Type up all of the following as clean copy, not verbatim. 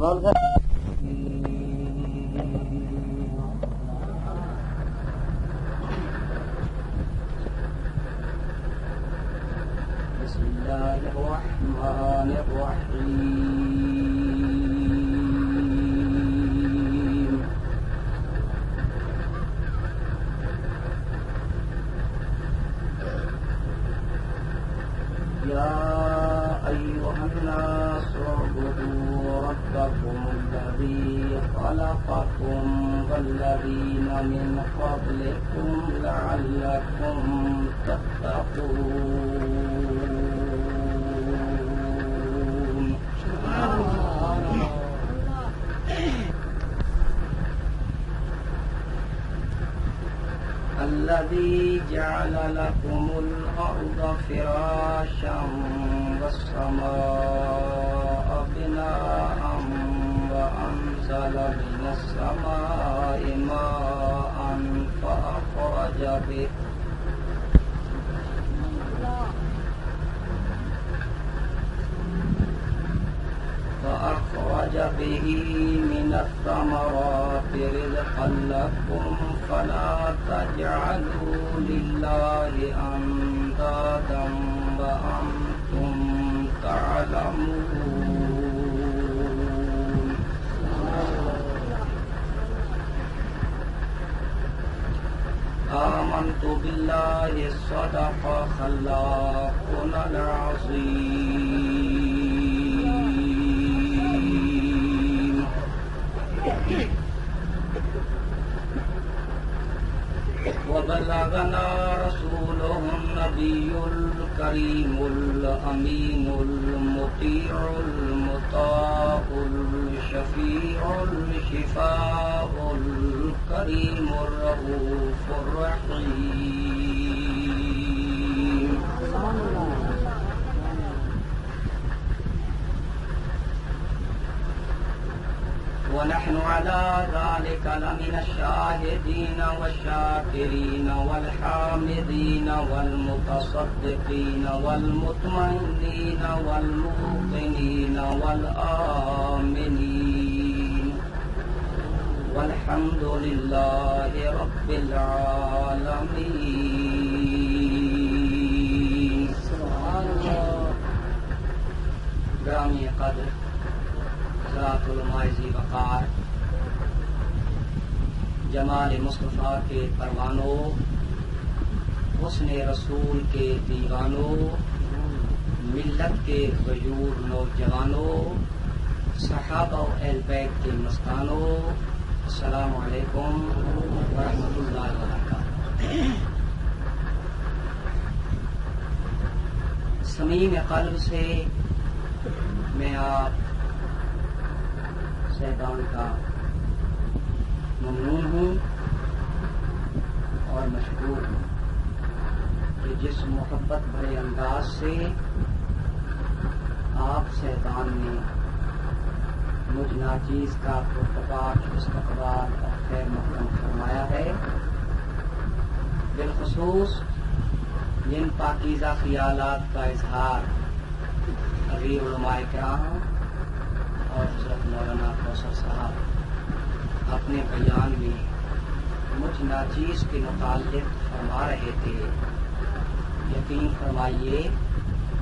بسم الله الرحمن الرحيم يا أيها الناس اعبدوا ربكم الذي خلقكم والذين من قبلكم لعلكم تتقون الذي جعل لكم الأرض فراشا والسماء بناء وأنزل من السماء ماء فأخرج به من الثمرات رزقا لكم فلا تجعلوا لله أندادا وأنتم تعلمون آمنت بالله صدق خلاقنا العظيم وبلغنا رسوله النبي الكريم الأمين المطيع المطاع الشفيع الشفاء الكريم الرؤوف الرحيم ونحن على ذلك لمن الشاهدين والشاكرين والحامدين والمتصدقين والمطمئنين والموقنين والآمنين والحمد لله رب العالمين. گرامی قدر ذات المعزی وقار جمال مصطفیٰ کے پروانوں، حسن رسول کے دیوانوں، ملت کے غیور نوجوانوں، صحابہ و اہل بیت کے مستانوں، السلام علیکم ورحمۃ اللہ وبرکاتہ. صمیم قلب سے میں آپ صاحبان کا ممنون ہوں اور مشکور ہوں کہ جس محبت بھرے انداز سے آپ صاحبان نے مجھ ناچیز کا پرتپاک استقبال اور خیر مقدم فرمایا ہے، بالخصوص جن پاکیزہ خیالات کا اظہار حضرت علماء کرام اور حضرت مولانا کوثر صاحب اپنے بیان میں مجھ ناچیز کے متعلق فرما رہے تھے، یقین فرمائیے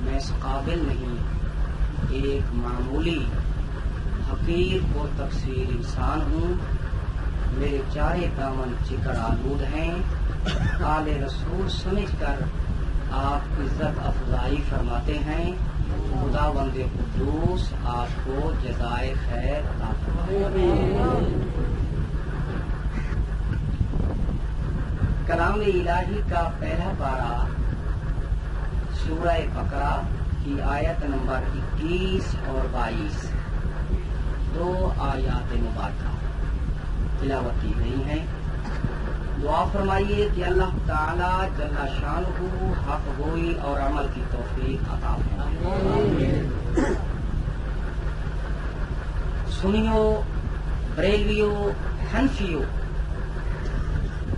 میں اس قابل نہیں، ایک معمولی حقیر و تقصیر انسان ہوں. میرے چارے دامن چکر آلود ہیں. آل رسول سمجھ کر آپ عزت افضائی فرماتے ہیں. خداوند قدوس آپ کو جزائے خیر عطا فرمائے. کلام الہی کا پہلا پارہ سورہ بقرہ کی آیت نمبر 21 اور 22 دو آیات مبارکہ تلاوت کی گئی ہیں. دعا فرمائیے کہ اللہ تعالی جل شانہ حق گوئی اور عمل کی توفیق عطا فرمائے. سنیو بریلویو حنفیو،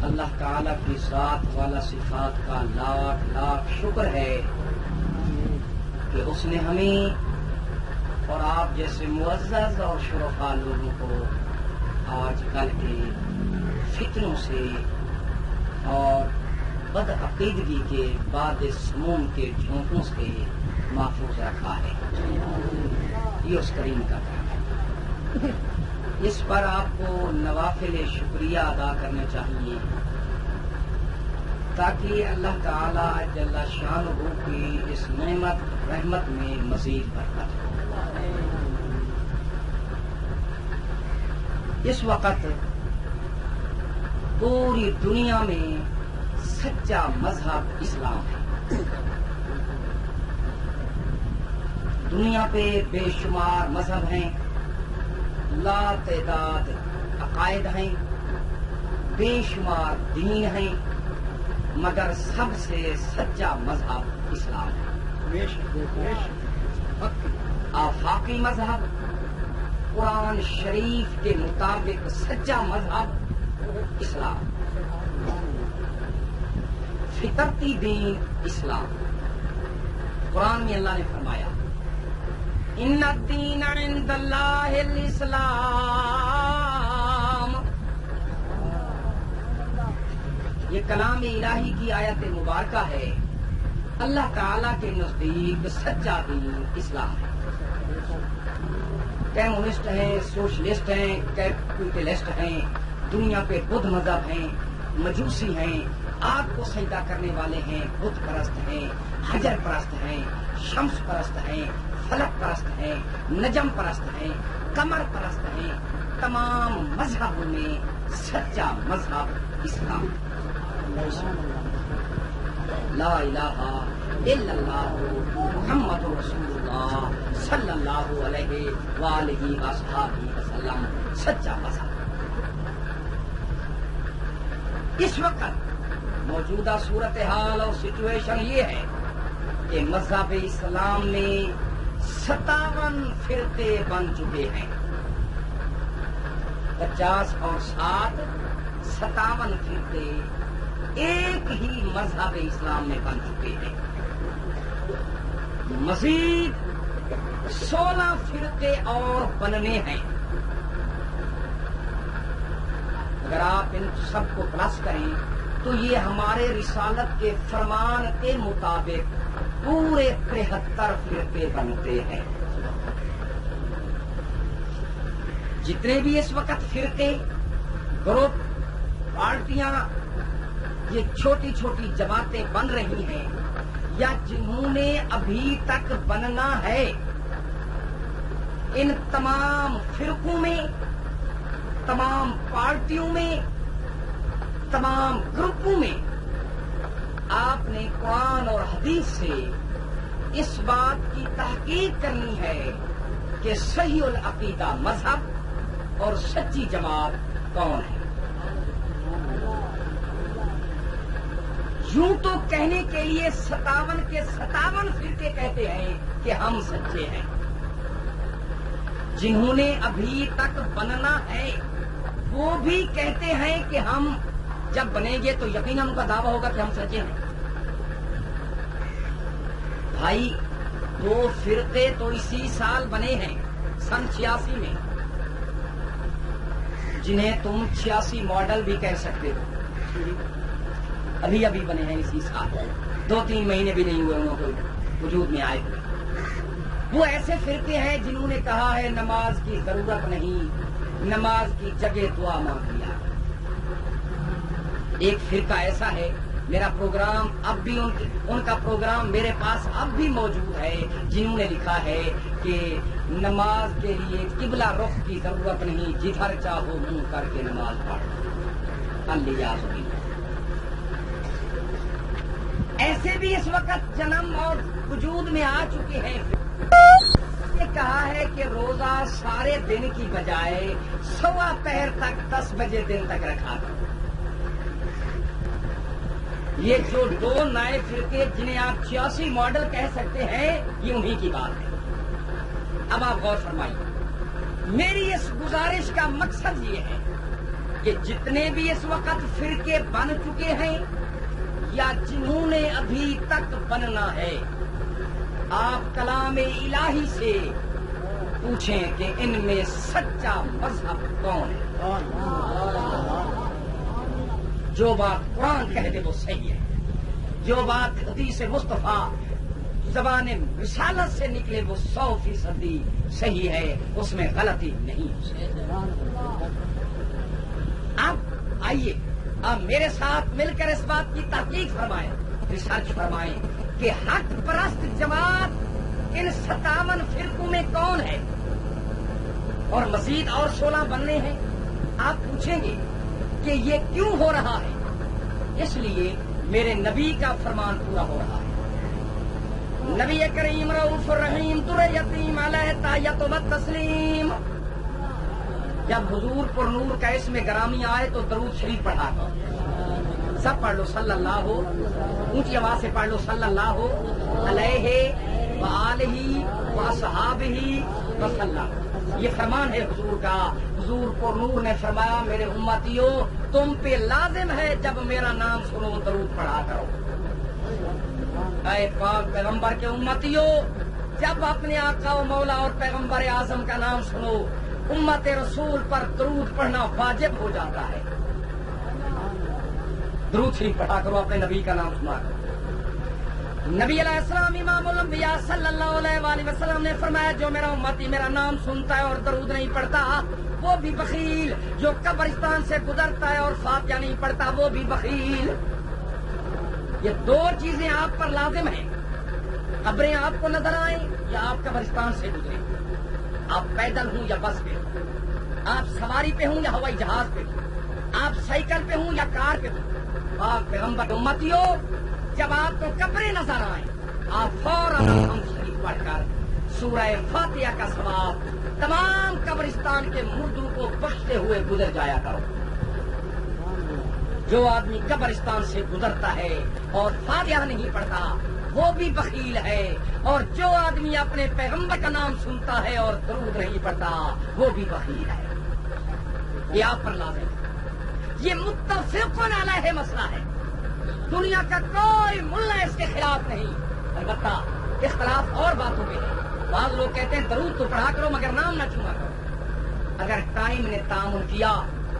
اللہ تعالی کی ذات والا صفات کا لاکھ لاکھ شکر ہے کہ اس نے ہمیں اور آپ جیسے معزز اور شرفا لوگوں کو آج کل کے فتنوں سے اور بد عقیدگی کے بعد سموم کے جھونکوں سے محفوظ رکھا ہے. یہ اس کریم کا کام ہے. اس پر آپ کو نوافل شکریہ ادا کرنا چاہیے تاکہ اللہ تعالی جل شانہ کی اس نعمت رحمت میں مزید برکت ہو. اس وقت پوری دنیا میں سچا مذہب اسلام ہے. دنیا پہ بے شمار مذہب ہیں، لا تعداد عقائد ہیں، بے شمار دین ہیں، مگر سب سے سچا مذہب اسلام ہے. آفاقی مذہب قرآن شریف کے مطابق سچا مذہب اسلام، فطرتی دین اسلام. قرآن میں اللہ نے فرمایا ان الدین عند اللہ الاسلام. یہ کلام الہی کی آیت مبارکہ ہے. اللہ تعالی کے نزدیک سچا دین اسلام ہے. کمیونسٹ ہیں، سوشلسٹ ہیں، کیپٹلسٹ ہیں، دنیا پہ بدھ مذہب ہیں، مجوسی ہیں، آگ کو سجدہ کرنے والے ہیں، بت پرست ہیں، حجر پرست ہیں، شمس پرست ہیں، فلک پرست ہیں، نجم پرست ہیں، قمر پرست ہیں. تمام مذہبوں میں سچا مذہب اسلام. لا الہ الا اللہ محمد رسول اللہ صلی اللہ علیہ وآلہ وصحبہ وسلم سچا مذہب. اس وقت موجودہ صورتحال اور سچویشن یہ ہے کہ مذہب اسلام میں 57 فرقے بن چکے ہیں. 50 اور 60 57 فرقے ایک ہی مذہب اسلام میں بن چکے ہیں. مزید 16 فرقے اور بننے ہیں. اگر آپ ان سب کو پلس کریں تو یہ ہمارے رسالت کے فرمان کے مطابق پورے 73 فرقے بنتے ہیں. جتنے بھی اس وقت فرقے، گروپ، پارٹیاں، یہ چھوٹی چھوٹی جماعتیں بن رہی ہیں یا جنہوں نے ابھی تک بننا ہے، ان تمام فرقوں میں، تمام پارٹیوں میں، تمام گروپوں میں آپ نے قرآن اور حدیث سے اس بات کی تحقیق کرنی ہے کہ صحیح العقیدہ مذہب اور سچی جماعت کون ہے. یوں تو کہنے کے لیے 57 کے 57 فرقے کہتے ہیں کہ ہم سچے ہیں. جنہوں نے ابھی تک بننا ہے وہ بھی کہتے ہیں کہ ہم جب بنیں گے تو یقیناً ان کا دعویٰ ہوگا کہ ہم سچے ہیں. بھائی 2 فرقے تو اسی سال بنے ہیں، سن 86 میں، جنہیں تم 86 ماڈل بھی کہہ سکتے ہو. ابھی ابھی بنے ہیں اسی سال، 2-3 مہینے بھی نہیں ہوئے انہوں کو وجود میں آئے ہوئے. وہ ایسے فرقے ہیں جنہوں نے کہا ہے نماز کی ضرورت نہیں، نماز کی جگہ دعا مانگ لیا. ایک فرقہ ایسا ہے، میرا پروگرام اب بھی ان کا پروگرام میرے پاس اب بھی موجود ہے، جنہوں نے لکھا ہے کہ نماز کے لیے قبلہ رخ کی ضرورت نہیں، جدھر چاہو منہ کر کے نماز پڑھ. الیاذ باللہ. ایسے بھی اس وقت جنم اور وجود میں آ چکے ہیں. نے کہا ہے کہ روزہ سارے دن کی بجائے 1:15 پہر تک 10 بجے دن تک رکھا تھا. یہ جو 2 نئے فرقے جنہیں آپ 86 ماڈل کہہ سکتے ہیں، یہ انہی کی بات ہے. اب آپ غور فرمائیے، میری اس گزارش کا مقصد یہ ہے کہ جتنے بھی اس وقت فرقے بن چکے ہیں یا جنہوں نے ابھی تک بننا ہے، آپ کلام الہی سے پوچھیں کہ ان میں سچا مذہب کون ہے؟ جو بات قرآن کہہ دے وہ صحیح ہے، جو بات حدیث مصطفیٰ زبان رسالت سے نکلے وہ 100% صحیح ہے، اس میں غلطی نہیں ہو سکتی۔ اب آئیے آپ میرے ساتھ مل کر اس بات کی تحقیق فرمائیں، ریسرچ فرمائیں کہ حق پرست جماعت ان 57 فرقوں میں کون ہے، اور مزید اور 16 بننے ہیں۔ آپ پوچھیں گے کہ یہ کیوں ہو رہا ہے؟ اس لیے میرے نبی کا فرمان پورا ہو رہا ہے۔ نبی کریم رؤوف الرحیم در یتیم علیہ تحیت و تسلیم۔ جب حضور پر نور کا اسم گرامی آئے تو درود شریف پڑھا کر سب پڑھ لو صلی اللہ، اونچی آواز سے پڑھ لو صلی اللہ علیہ وآلہ وصحابہ وسلم۔ یہ فرمان ہے حضور کا۔ حضور پر نور نے فرمایا میرے امتیوں تم پہ لازم ہے جب میرا نام سنو درود پڑھا کرو۔ اے پاک پیغمبر کے امتیوں جب اپنے آقا و مولا اور پیغمبر اعظم کا نام سنو امت رسول پر درود پڑھنا واجب ہو جاتا ہے۔ درود شریف پڑھا کرو، اپنے نبی کا نام سنا کرو۔ نبی علیہ السلام امام الانبیاء صلی اللہ علیہ وآلہ وسلم نے فرمایا جو میرا امتی میرا نام سنتا ہے اور درود نہیں پڑھتا وہ بھی بخیل، جو قبرستان سے گزرتا ہے اور فاتحہ نہیں پڑھتا وہ بھی بخیل۔ یہ دو چیزیں آپ پر لازم ہیں، قبریں آپ کو نظر آئیں یا آپ قبرستان سے گزریں، آپ پیدل ہوں یا بس پہ ہوں، آپ سواری پہ ہوں یا ہوائی جہاز پہ ہوں، آپ سائیکل پہ ہوں یا کار پہ ہوں۔ پاک پیغمبر امتیوں جب آپ کو قبریں نظر آئیں آپ فوراً ہم شریف پڑھ کر سورہ فاتحہ کا ثواب تمام قبرستان کے مردوں کو بخشتے ہوئے گزر جایا کرو۔ جو آدمی قبرستان سے گزرتا ہے اور فاتحہ نہیں پڑھتا وہ بھی بخیل ہے، اور جو آدمی اپنے پیغمبر کا نام سنتا ہے اور درود نہیں پڑھتا وہ بھی بخیل ہے۔ یہ آپ پر لازم ہے، یہ متفقن علیہ مسئلہ ہے، دنیا کا کوئی ملا اس کے خلاف نہیں۔ البتہ اختلاف اور باتوں میں ہے، بعض لوگ کہتے ہیں درود تو پڑھا کرو مگر نام نہ چنا کرو۔ اگر ٹائم نے تعامل کیا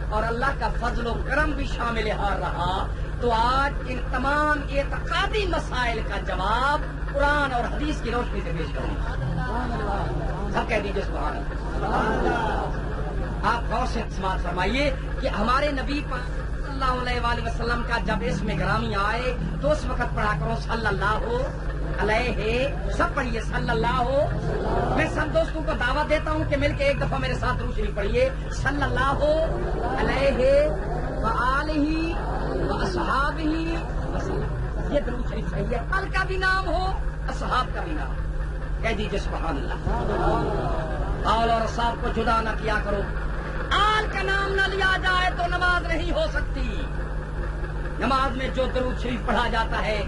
اور اللہ کا فضل و کرم بھی شامل حال رہا تو آج ان تمام اعتقادی مسائل کا جواب قرآن اور حدیث کی روشنی سے پیش کروں گا۔ سب کہہ دیجیے سبحان اللہ۔ آپ غور سے سماعت فرمائیے کہ ہمارے نبی پاک صلی اللہ علیہ وآلہ وسلم کا جب اسم گرامی آئے تو اس وقت پڑھا کرو صلی اللہ علیہ، سب پڑھیے صلی اللہ۔ میں سب دوستوں کو دعوت دیتا ہوں کہ مل کے ایک دفعہ میرے ساتھ درود شریف پڑھیے صلی اللہ علیہ وآلہ وصحابہ وسلم۔ یہ درود شریف صحیح ہے، ال کا بھی نام ہو اصحاب کا بھی نام، کہہ دیجیے سبحان اللہ۔ آل اور اصحاب کو جدا نہ کیا کرو، آل کا نام نہ لیا جائے تو نماز نہیں ہو سکتی۔ نماز میں جو درود شریف پڑھا جاتا ہے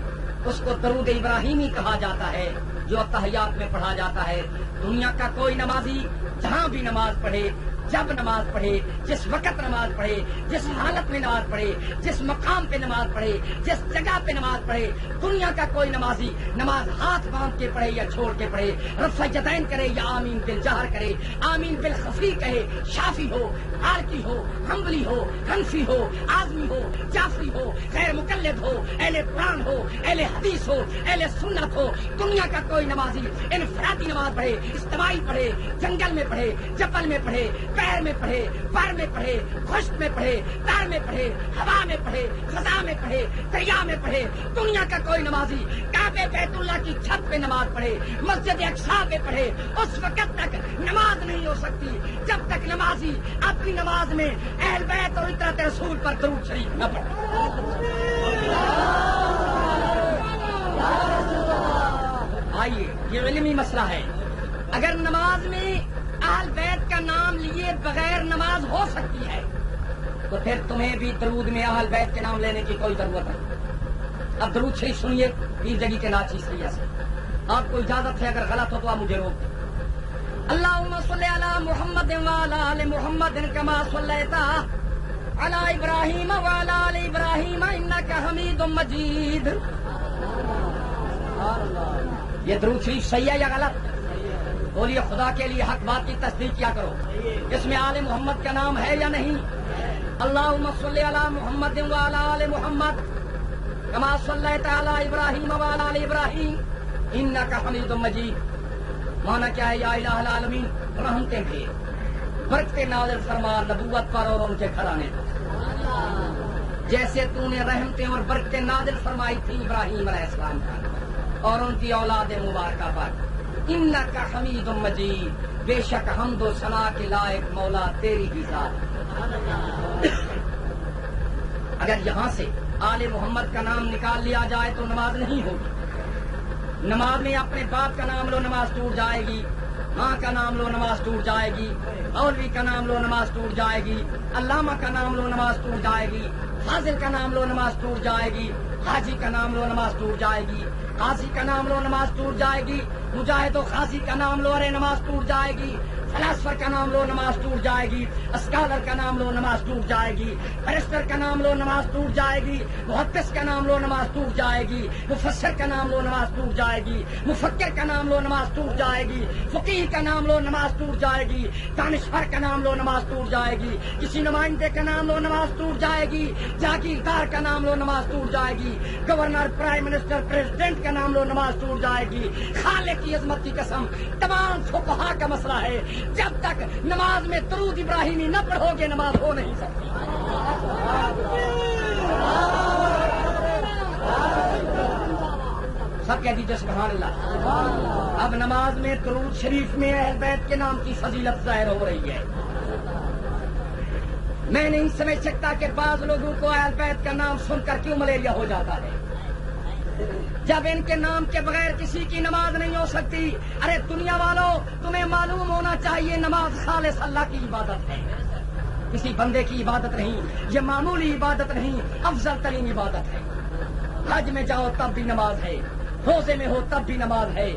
اس کو درود ابراہیمی کہا جاتا ہے، جو تحیات میں پڑھا جاتا ہے۔ دنیا کا کوئی نمازی جہاں بھی نماز پڑھے، جب نماز پڑھے، جس وقت نماز پڑھے، جس حالت میں نماز پڑھے، جس مقام پہ نماز پڑھے، جس جگہ پہ نماز پڑھے، دنیا کا کوئی نمازی نماز ہاتھ باندھ کے پڑھے یا چھوڑ کے پڑھے، رفع یدین کرے یا آمین بالجہر کرے، آمین بالخفی کہے، شافی ہو، عارقی ہو، حنبلی ہو، حنفی ہو، اعظمی ہو، جعفری ہو، غیر مقلد ہو، اہل قرآن ہو، اہل حدیث ہو، اہل سنت ہو، دنیا کا کوئی نمازی انفرادی نماز پڑھے، اجتماعی پڑھے، جنگل میں پڑھے، جبل میں پڑھے، پیر میں پڑھے، پر میں پڑھے، خشک میں پڑھے، تار میں پڑھے، ہوا میں پڑھے، خزاں میں پڑھے، دریا میں پڑھے، دنیا کا کوئی نمازی کعبے بیت اللہ کی چھت پہ نماز پڑھے، مسجد اقصی پہ پڑھے، اس وقت تک نماز نہیں ہو سکتی جب تک نمازی اپنی نماز میں اہل بیت اور اطاعت رسول پر درود شریف نہ پڑھے۔ آئیے یہ علمی مسئلہ ہے، اگر نماز میں اہل بیت کا نام لیے بغیر نماز ہو سکتی ہے تو پھر تمہیں بھی درود میں اہل بیت کے نام لینے کی کوئی ضرورت نہیں۔ اب درود شریف سنیے پیر جگی کے ناچی سیاح سے، آپ کو اجازت ہے اگر غلط ہو تو آپ مجھے روک دیں۔ اللہم صلی علی محمد وعلی آل محمد کما صلیت علی ابراہیم وعلی آل ابراہیم انک حمید مجید۔ یہ درود شریف صحیح ہے یا غلط؟ بولیے خدا کے لیے حق بات کی تصدیق کیا کرو، اس میں آل محمد کا نام ہے یا نہیں؟ اللہم صلی علی محمد وعلی آل محمد کما صلیت علی ابراہیم وعلی آل ابراہیم انک حمید مجید۔ مانا کیا ہے؟ یا الہ العالمین، رحمتیں بھیج، برکتیں نازل فرما نبوت پر اور ان کے گھرانے پر، جیسے تو نے رحمتیں اور برکتیں نازل فرمائی تھی ابراہیم علیہ السلام پر اور ان کی اولاد مبارکہ پر۔ انک حمید مجید، بے شک حمد و ثنا کے لائق مولا تیری ہی ذات۔ اگر یہاں سے آل محمد کا نام نکال لیا جائے تو نماز نہیں ہوگی۔ نماز میں اپنے باپ کا نام لو نماز ٹوٹ جائے گی، ماں کا نام لو نماز ٹوٹ جائے گی، مولوی کا نام لو نماز ٹوٹ جائے گی، علامہ کا نام لو نماز ٹوٹ جائے گی، فاضل کا نام لو نماز ٹوٹ جائے گی، حاجی کا نام لو نماز ٹوٹ جائے گی، قاضی کا نام لو نماز ٹوٹ جائے گی، مجاہد و قاضی کا نام لو ارے نماز ٹوٹ جائے گی، فلاسفر کا نام لو نماز ٹوٹ جائے گی، اسکالر کا نام لو نماز ٹوٹ جائے گی، بیرسٹر کا نام لو نماز ٹوٹ جائے گی، محدث کا نام لو نماز ٹوٹ جائے گی، مفسر کا نام لو نماز ٹوٹ جائے گی، مفکر کا نام لو نماز ٹوٹ جائے گی، فقیہ کا نام لو نماز ٹوٹ جائے گی، دانشور کا نام لو نماز ٹوٹ جائے گی، کسی نمائندے کا نام لو نماز ٹوٹ جائے گی، جاگیردار کا نام لو نماز ٹوٹ جائے گی، گورنر، پرائم منسٹر، پریزیڈنٹ کا نام لو نماز ٹوٹ جائے گی۔ خالق کی عظمت کی قسم، تمام فقہا کا مسئلہ ہے، جب تک نماز میں درود ابراہیمی نہ پڑھو گے نماز ہو نہیں سکتی۔ سب کہہ دیجیے سبحان اللہ۔ اب نماز میں درود شریف میں اہل بیت کے نام کی فضیلت ظاہر ہو رہی ہے۔ میں نہیں سمجھ سکتا کہ بعض لوگوں کو اہل بیت کا نام سن کر کیوں ملیریا ہو جاتا ہے، جب ان کے نام کے بغیر کسی کی نماز نہیں ہو سکتی۔ ارے دنیا والوں، تمہیں معلوم ہونا چاہیے نماز خالص اللہ کی عبادت ہے، کسی بندے کی عبادت نہیں، یہ معمولی عبادت نہیں، افضل ترین عبادت ہے۔ حج میں جاؤ تب بھی نماز ہے، روزے میں ہو تب بھی نماز ہے،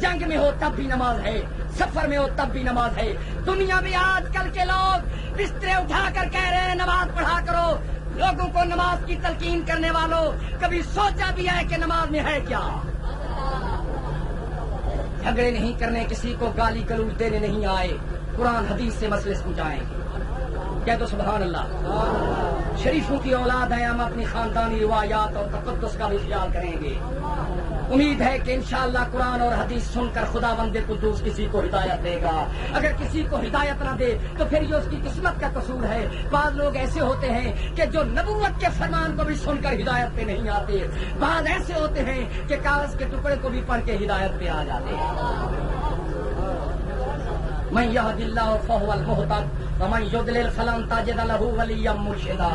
جنگ میں ہو تب بھی نماز ہے، سفر میں ہو تب بھی نماز ہے۔ دنیا میں آج کل کے لوگ بسترے اٹھا کر کہہ رہے ہیں نماز پڑھا کرو۔ لوگوں کو نماز کی تلقین کرنے والوں، کبھی سوچا بھی ہے کہ نماز میں ہے کیا؟ جھگڑے نہیں کرنے، کسی کو گالی گلوچ دینے نہیں آئے، قرآن حدیث سے مسئلے سمجھائیں گے۔ کہہ دو سبحان اللہ۔ شریفوں کی اولاد ہیں، ہم اپنی خاندانی روایات اور تقدس کا بھی خیال کریں گے۔ امید ہے کہ انشاءاللہ قرآن اور حدیث سن کر خدا بند قدوس کسی کو ہدایت دے گا۔ اگر کسی کو ہدایت نہ دے تو پھر یہ اس کی قسمت کا قصور ہے۔ بعض لوگ ایسے ہوتے ہیں کہ جو نبوت کے فرمان کو بھی سن کر ہدایت پہ نہیں آتے، بعض ایسے ہوتے ہیں کہ کاغذ کے ٹکڑے کو بھی پڑھ کے ہدایت پہ آ جاتے ہیں۔ من یہد اللہ فہو المہتد ومن یضلل فلن تجد لہ ولیا مرشدا۔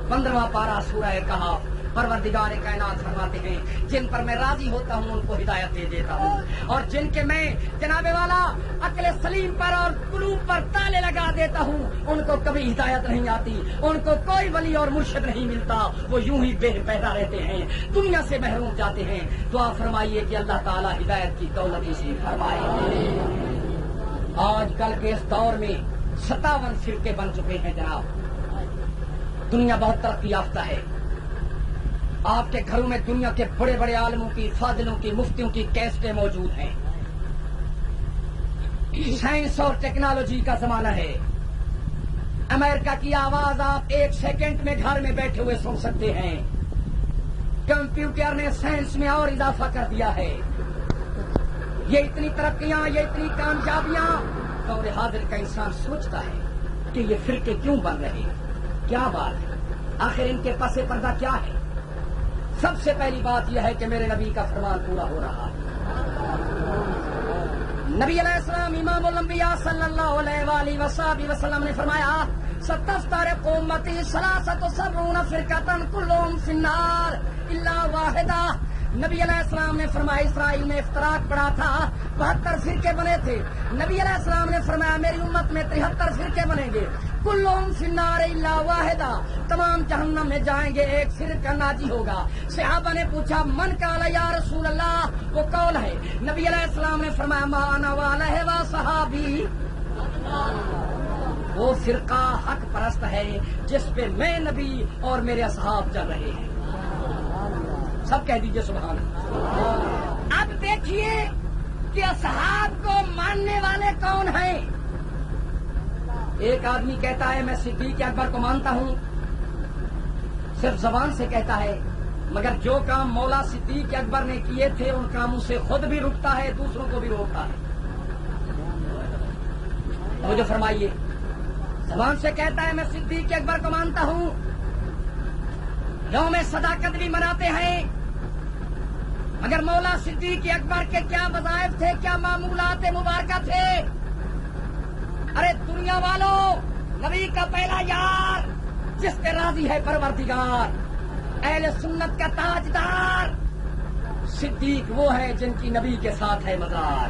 15واں پارہ سورہ کہف۔ پروردگار کائنات فرماتے ہیں جن پر میں راضی ہوتا ہوں ان کو ہدایت دے دیتا ہوں، اور جن کے میں جناب والا عقل سلیم پر اور قلوب پر تالے لگا دیتا ہوں ان کو کبھی ہدایت نہیں آتی، ان کو کوئی ولی اور مرشد نہیں ملتا، وہ یوں ہی بے پیدا رہتے ہیں، دنیا سے محروم جاتے ہیں۔ دعا فرمائیے کہ اللہ تعالی ہدایت کی دولت نصیب فرمائے۔ آج کل کے اس دور میں 57 فرقے بن چکے ہیں جناب، دنیا بہت ترقی یافتہ ہے۔ آپ کے گھروں میں دنیا کے بڑے بڑے عالموں کی، فاضلوں کی، مفتیوں کی کیسٹیں موجود ہیں۔ سائنس اور ٹیکنالوجی کا زمانہ ہے۔ امریکہ کی آواز آپ 1 سیکنڈ میں گھر میں بیٹھے ہوئے سن سکتے ہیں۔ کمپیوٹر نے سائنس میں اور اضافہ کر دیا ہے۔ یہ اتنی ترقیاں، یہ اتنی کامیابیاں، دور حاضر کا انسان سوچتا ہے کہ یہ فرقے کیوں بن رہے ہیں، کیا بات ہے، آخر ان کے پس پردہ کیا ہے؟ سب سے پہلی بات یہ ہے کہ میرے نبی کا فرمان پورا ہو رہا ہے۔ نبی علیہ السلام امام الانبیاء صلی اللہ علیہ وآلہ وسلم نے فرمایا ستفترق امتی 73 فرقۃ کلھم فی النار الا واحدہ۔ نبی علیہ السلام نے فرمایا اسرائیل میں افتراق پڑا تھا، 72 فرقے بنے تھے۔ نبی علیہ السلام نے فرمایا میری امت میں 73 فرقے بنیں گے، کلھم فی النار الا واحدہ، تمام جہنم میں جائیں گے، ایک فرقہ ناجی ہوگا۔ صحابہ نے پوچھا من قال یا رسول اللہ، وہ قول ہے؟ نبی علیہ السلام نے فرمایا ما انا وعلیہ وصحابی، وہ فرقہ حق پرست ہے جس پہ میں نبی اور میرے اصحاب چل رہے ہیں۔ سب کہہ دیجئے سبحان اللہ۔ اب دیکھیے کہ اصحاب کو ماننے والے کون ہیں؟ ایک آدمی کہتا ہے میں صدیق اکبر کو مانتا ہوں، صرف زبان سے کہتا ہے، مگر جو کام مولا صدیق اکبر نے کیے تھے ان کاموں سے خود بھی رکتا ہے، دوسروں کو بھی روکتا ہے۔ توجہ فرمائیے، زبان سے کہتا ہے میں صدیق اکبر کو مانتا ہوں، یوم صداقت بھی مناتے ہیں، مگر مولا صدیق اکبر کے کیا وظائف تھے، کیا معمولات مبارکہ تھے؟ ارے دنیا والوں، نبی کا پہلا یار جس پہ راضی ہے پروردگار، اہل سنت کا تاجدار صدیق وہ ہے جن کی نبی کے ساتھ ہے مزار۔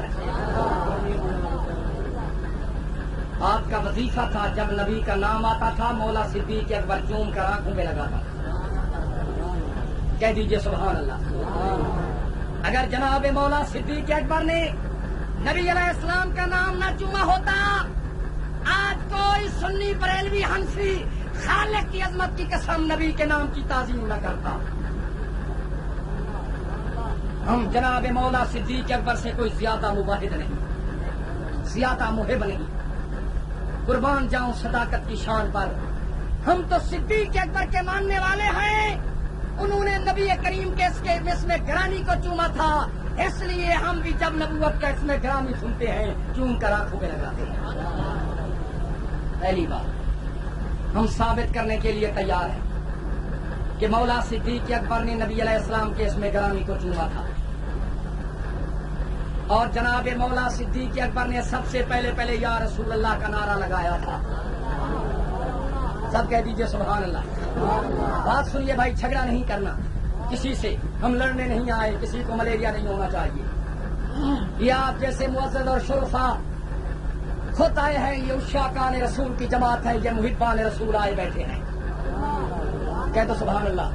آپ کا وظیفہ تھا جب نبی کا نام آتا تھا مولا صدیق اکبر چوم کر آنکھوں میں لگاتا تھا۔ کہہ دیجئے سبحان اللہ۔ اگر جناب مولا صدیق اکبر نے نبی علیہ السلام کا نام نہ چوما ہوتا، آج کوئی سنی بریلوی حنفی خالق کی عظمت کی قسم نبی کے نام کی تعظیم نہ کرتا۔ ہم جناب مولا صدیق اکبر سے کوئی زیادہ مباہد نہیں، زیادہ محب نہیں، قربان جاؤں صداقت کی شان پر۔ ہم تو صدیق اکبر کے ماننے والے ہیں، انہوں نے نبی کریم کے اس میں گرامی کو چوما تھا، اس لیے ہم بھی جب نبوت کا اس میں گرامی سنتے ہیں چوم کر آنکھوں میں لگاتے ہیں۔ پہلی بات ہم ثابت کرنے کے لیے تیار ہیں کہ مولا صدیق اکبر نے نبی علیہ السلام کے اس میں گرامی کو چوما تھا، اور جناب مولا صدیق اکبر نے سب سے پہلے یا رسول اللہ کا نعرہ لگایا تھا۔ سب کہہ دیجئے سبحان اللہ۔ بات سنیے بھائی، جھگڑا نہیں کرنا کسی سے، ہم لڑنے نہیں آئے، کسی کو ملیریا نہیں ہونا چاہیے۔ یہ آپ جیسے معزز اور شرفا خود آئے ہیں، یہ عشاقان رسول کی جماعت ہے، یہ محبان رسول آئے بیٹھے ہیں۔ کہہ دو سبحان اللہ۔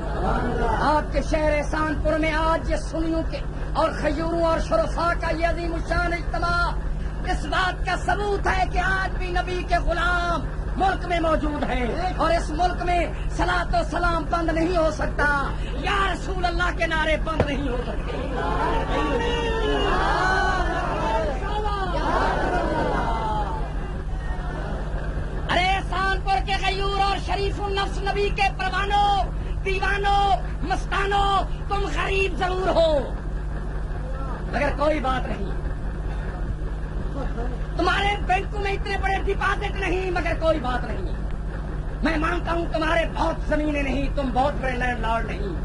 آپ کے شہر احسان پور میں آج یہ سنیوں کے اور خیوروں اور شرفا کا یہ عظیم الشان اجتماع اس بات کا ثبوت ہے کہ آج بھی نبی کے غلام ملک میں موجود ہیں، اور اس ملک میں صلاۃ و سلام بند نہیں ہو سکتا، یا رسول اللہ کے نعرے بند نہیں ہو سکتے۔ ارے احسان پور کے غیور اور شریف النفس نبی کے پروانوں، دیوانوں، مستانوں، تم غریب ضرور ہو مگر کوئی بات نہیں، تمہارے بینکوں میں اتنے بڑے ڈپازٹ نہیں مگر کوئی بات نہیں، میں مانتا ہوں تمہارے بہت زمینیں نہیں، تم بہت بڑے لینڈ لارڈ نہیں،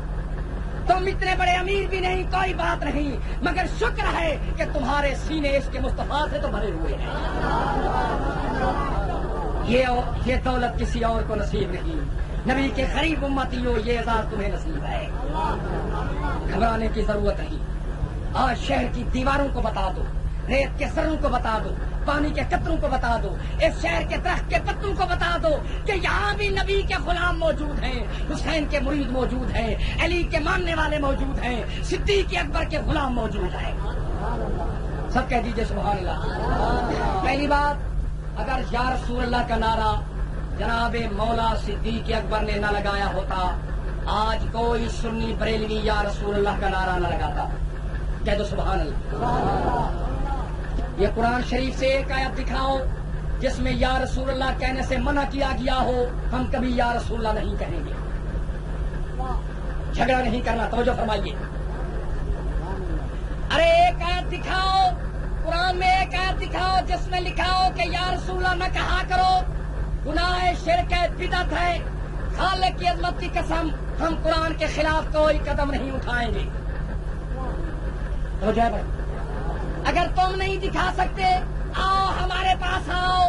تم اتنے بڑے امیر بھی نہیں، کوئی بات نہیں، مگر شکر ہے کہ تمہارے سینے عشق مصطفیٰ سے تو بھرے ہوئے ہیں۔ یہ دولت کسی اور کو نصیب نہیں، نبی کے غریب امتیوں یہ اعزاز تمہیں نصیب ہے۔ گھبرانے کی ضرورت نہیں، آج شہر کی دیواروں کو بتا دو، ریت کے سروں کو بتا دو، پانی کے قطروں کو بتا دو، اس شہر کے درخت کے پتوں کو بتا دو کہ یہاں بھی نبی کے غلام موجود ہیں، حسین کے مرید موجود ہیں، علی کے ماننے والے موجود ہیں، صدیق اکبر کے غلام موجود ہیں۔ سب کہہ دیجئے سبحان اللہ۔ پہلی بات، اگر یا رسول اللہ کا نعرہ جناب مولا صدیق اکبر نے نہ لگایا ہوتا، آج کوئی سنی بریلوی یا رسول اللہ کا نعرہ نہ لگاتا۔ کہہ دو سبحان اللہ۔ یہ قرآن شریف سے ایک آیت دکھاؤ جس میں یا رسول اللہ کہنے سے منع کیا گیا ہو، ہم کبھی یا رسول اللہ نہیں کہیں گے۔ جھگڑا نہیں کرنا، توجہ فرمائیے۔ ارے ایک آیت دکھاؤ، قرآن میں ایک آیت دکھاؤ جس میں لکھا ہو کہ یا رسول اللہ نہ کہا کرو، گناہ شرک ہے، بدعت ہے، خالق کی عظمت کی قسم ہم قرآن کے خلاف کوئی قدم نہیں اٹھائیں گے۔ توجہ ہے بھائی، اگر تم نہیں دکھا سکتے آؤ ہمارے پاس آؤ،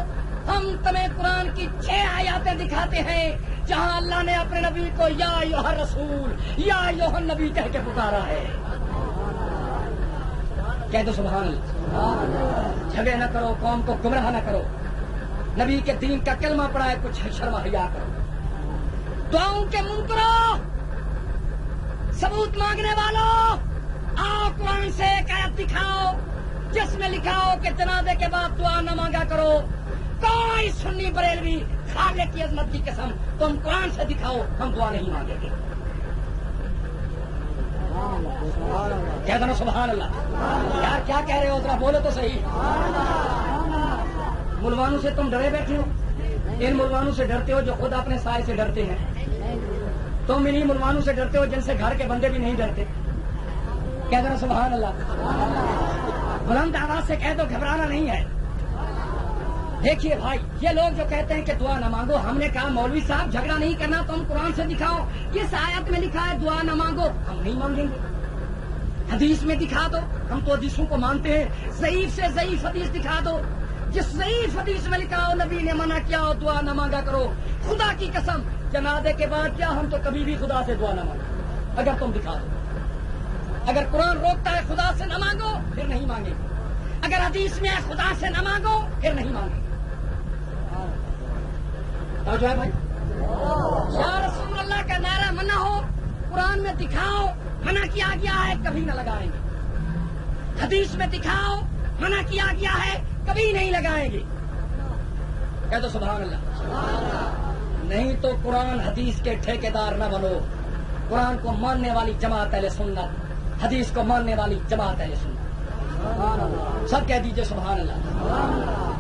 ہم تمہیں قرآن کی 6 آیاتیں دکھاتے ہیں جہاں اللہ نے اپنے نبی کو یا ایھا الرسول، یا ایھا النبی کہہ کے پکارا ہے۔ کہہ دو سبحان اللہ۔ جھگڑے نہ کرو، قوم کو گمراہ نہ کرو، نبی کے دین کا کلمہ پڑھائے، کچھ شرم حیا کرو، دعاؤں کے منکرو، ثبوت مانگنے والوں، آؤ قرآن سے ایک آیت دکھاؤ جس میں لکھا ہو کہ جنازے کے بعد دعا نہ مانگا کرو۔ کوئی سنی بریلوی خالق کی عظمت کی قسم تم قرآن سے دکھاؤ، ہم دعا نہیں مانگیں گے۔ کہہ دو نا سبحان اللہ. یار کیا کہہ رہے ہو؟ ذرا بولو تو صحیح. ملوانوں سے تم ڈرے بیٹھے ہو؟ ان ملوانوں سے ڈرتے ہو جو خود اپنے سائے سے ڈرتے ہیں. تم انہیں ملوانوں سے ڈرتے ہو جن سے گھر کے بندے بھی نہیں ڈرتے. کہہ دو نا سبحان اللہ. بلند آواز سے کہہ دو گھبرانا نہیں ہے. دیکھیے بھائی، یہ لوگ جو کہتے ہیں کہ دعا نہ مانگو، ہم نے کہا مولوی صاحب جھگڑا نہیں کرنا، تم قرآن سے دکھاؤ کس آیت میں لکھا ہے دعا نہ مانگو. ہم نہیں مانگیں گے. حدیث میں دکھا دو، ہم تو حدیثوں کو مانتے ہیں. ضعیف سے ضعیف حدیث دکھا دو، جس ضعیف حدیث میں لکھا ہو نبی نے منع کیا ہو دعا نہ مانگا کرو. خدا کی قسم جنازے کے بعد کیا ہم تو کبھی بھی خدا سے دعا نہ مانگو اگر تم دکھا دو. اگر قرآن روکتا ہے خدا سے نہ مانگو پھر نہیں مانگے. اگر حدیث میں ہے خدا سے نہ مانگو پھر نہیں مانگے. جو ہے بھائی، یا رسول اللہ کا نعرہ منع ہو، قرآن میں دکھاؤ منع کیا گیا ہے، کبھی نہ لگائیں گے. حدیث میں دکھاؤ منع کیا گیا ہے، کبھی نہیں لگائیں گے. کہہ دو سبحان اللہ. نہیں تو قرآن حدیث کے ٹھیکیدار نہ بنو. قرآن کو ماننے والی جماعت اہل سنت، حدیث کو ماننے والی جماعت اہل سنت. سب کہہ دیجئے سبحان اللہ.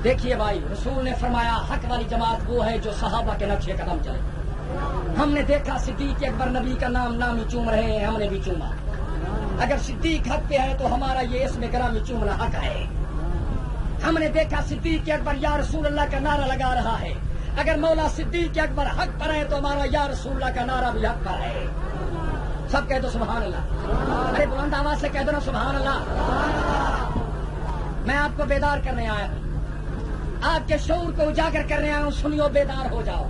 دیکھیے بھائی، رسول نے فرمایا حق والی جماعت وہ ہے جو صحابہ کے نقشے قدم چلے. ہم نے دیکھا صدیق اکبر نبی کا نام ہی چوم رہے ہیں، ہم نے بھی چوما. اگر صدیق حق پہ ہے تو ہمارا یہ اسم گرامی چومنا حق ہے. ہم نے دیکھا صدیق اکبر یا رسول اللہ کا نعرہ لگا رہا ہے. اگر مولا صدیق اکبر حق پر ہے تو ہمارا یا رسول اللہ کا نعرہ بھی حق پر ہے. سب کہہ دو سبحان اللہ. ارے بلند آواز سے کہہ دو نا سبحان اللہ. میں آپ کو بیدار کرنے آیا ہوں، آپ کے شعور کو اجاگر کرنے آیا ہوں. سنیو، بیدار ہو جاؤ.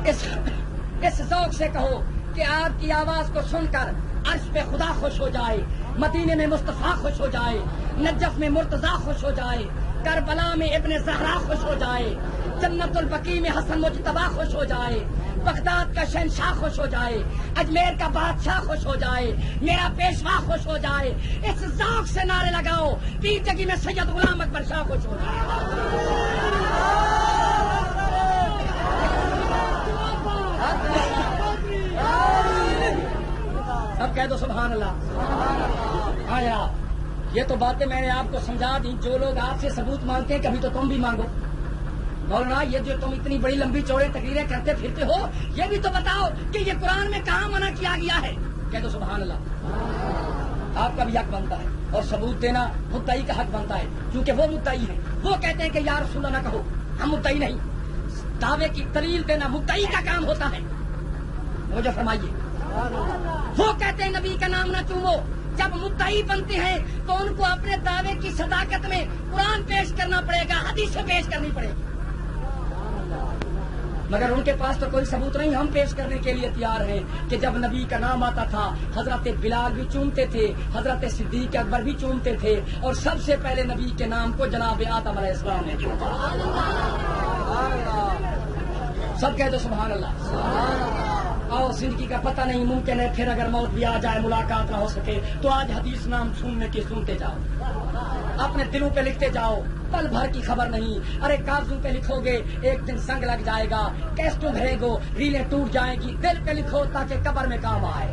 اس ذوق سے کہو کہ آپ کی آواز کو سن کر عرش پہ خدا خوش ہو جائے، مدینے میں مصطفیٰ خوش ہو جائے، نجف میں مرتضیٰ خوش ہو جائے، کربلا میں ابن زہرا خوش ہو جائے، جنت البقیع میں حسن مجتبیٰ خوش ہو جائے، بغداد کا شہنشاہ خوش ہو جائے، اجمیر کا بادشاہ خوش ہو جائے، میرا پیشوا خوش ہو جائے. اس ذوق سے نعرے لگاؤ. پیر جگی میں سید غلام اکبر شاہ خوش ہو جائے. اب کہہ دو سبحان اللہ. ہاں یار، یہ تو باتیں میں نے آپ کو سمجھا دی. جو لوگ آپ سے ثبوت مانگتے ہیں کبھی تو تم بھی مانگو. مولانا، یہ جو تم اتنی بڑی لمبی چوڑے تقریریں کرتے پھرتے ہو، یہ بھی تو بتاؤ کہ یہ قرآن میں کہاں منع کیا گیا ہے. کہہ دو سبحان اللہ. آپ کا بھی حق بنتا ہے اور ثبوت دینا مدعی کا حق بنتا ہے، کیونکہ وہ مدعی ہیں. وہ کہتے ہیں کہ یا رسول اللہ نہ کہو، ہم مدعی نہیں. دعوے کی دلیل دینا مدعی کا کام ہوتا ہے. مجھے فرمائیے. وہ کہتے ہیں نبی کا نام نہ چومو. جب مدعی بنتے ہیں تو ان کو اپنے دعوے کی صداقت میں قرآن پیش کرنا پڑے گا، حدیثیں پیش کرنی پڑے گی. مگر ان کے پاس تو کوئی ثبوت نہیں. ہم پیش کرنے کے لیے تیار ہیں کہ جب نبی کا نام آتا تھا حضرت بلال بھی چومتے تھے، حضرت صدیق اکبر بھی چومتے تھے، اور سب سے پہلے نبی کے نام کو جناب آدم علیہ السلام نے چوما. سب کہہ دو سبحان اللہ. اور زندگی کا پتہ نہیں، ممکن ہے پھر اگر موت بھی آ جائے ملاقات نہ ہو سکے تو آج حدیث نام سننے کی سنتے جاؤ، اپنے دلوں پہ لکھتے جاؤ. پل بھر کی خبر نہیں. ارے کاغذوں پہ لکھو گے ایک دن سنگ لگ جائے گا، کیسٹوں بھرے گو ریلیں ٹوٹ جائیں گی. دل پہ لکھو تاکہ قبر میں کام آئے.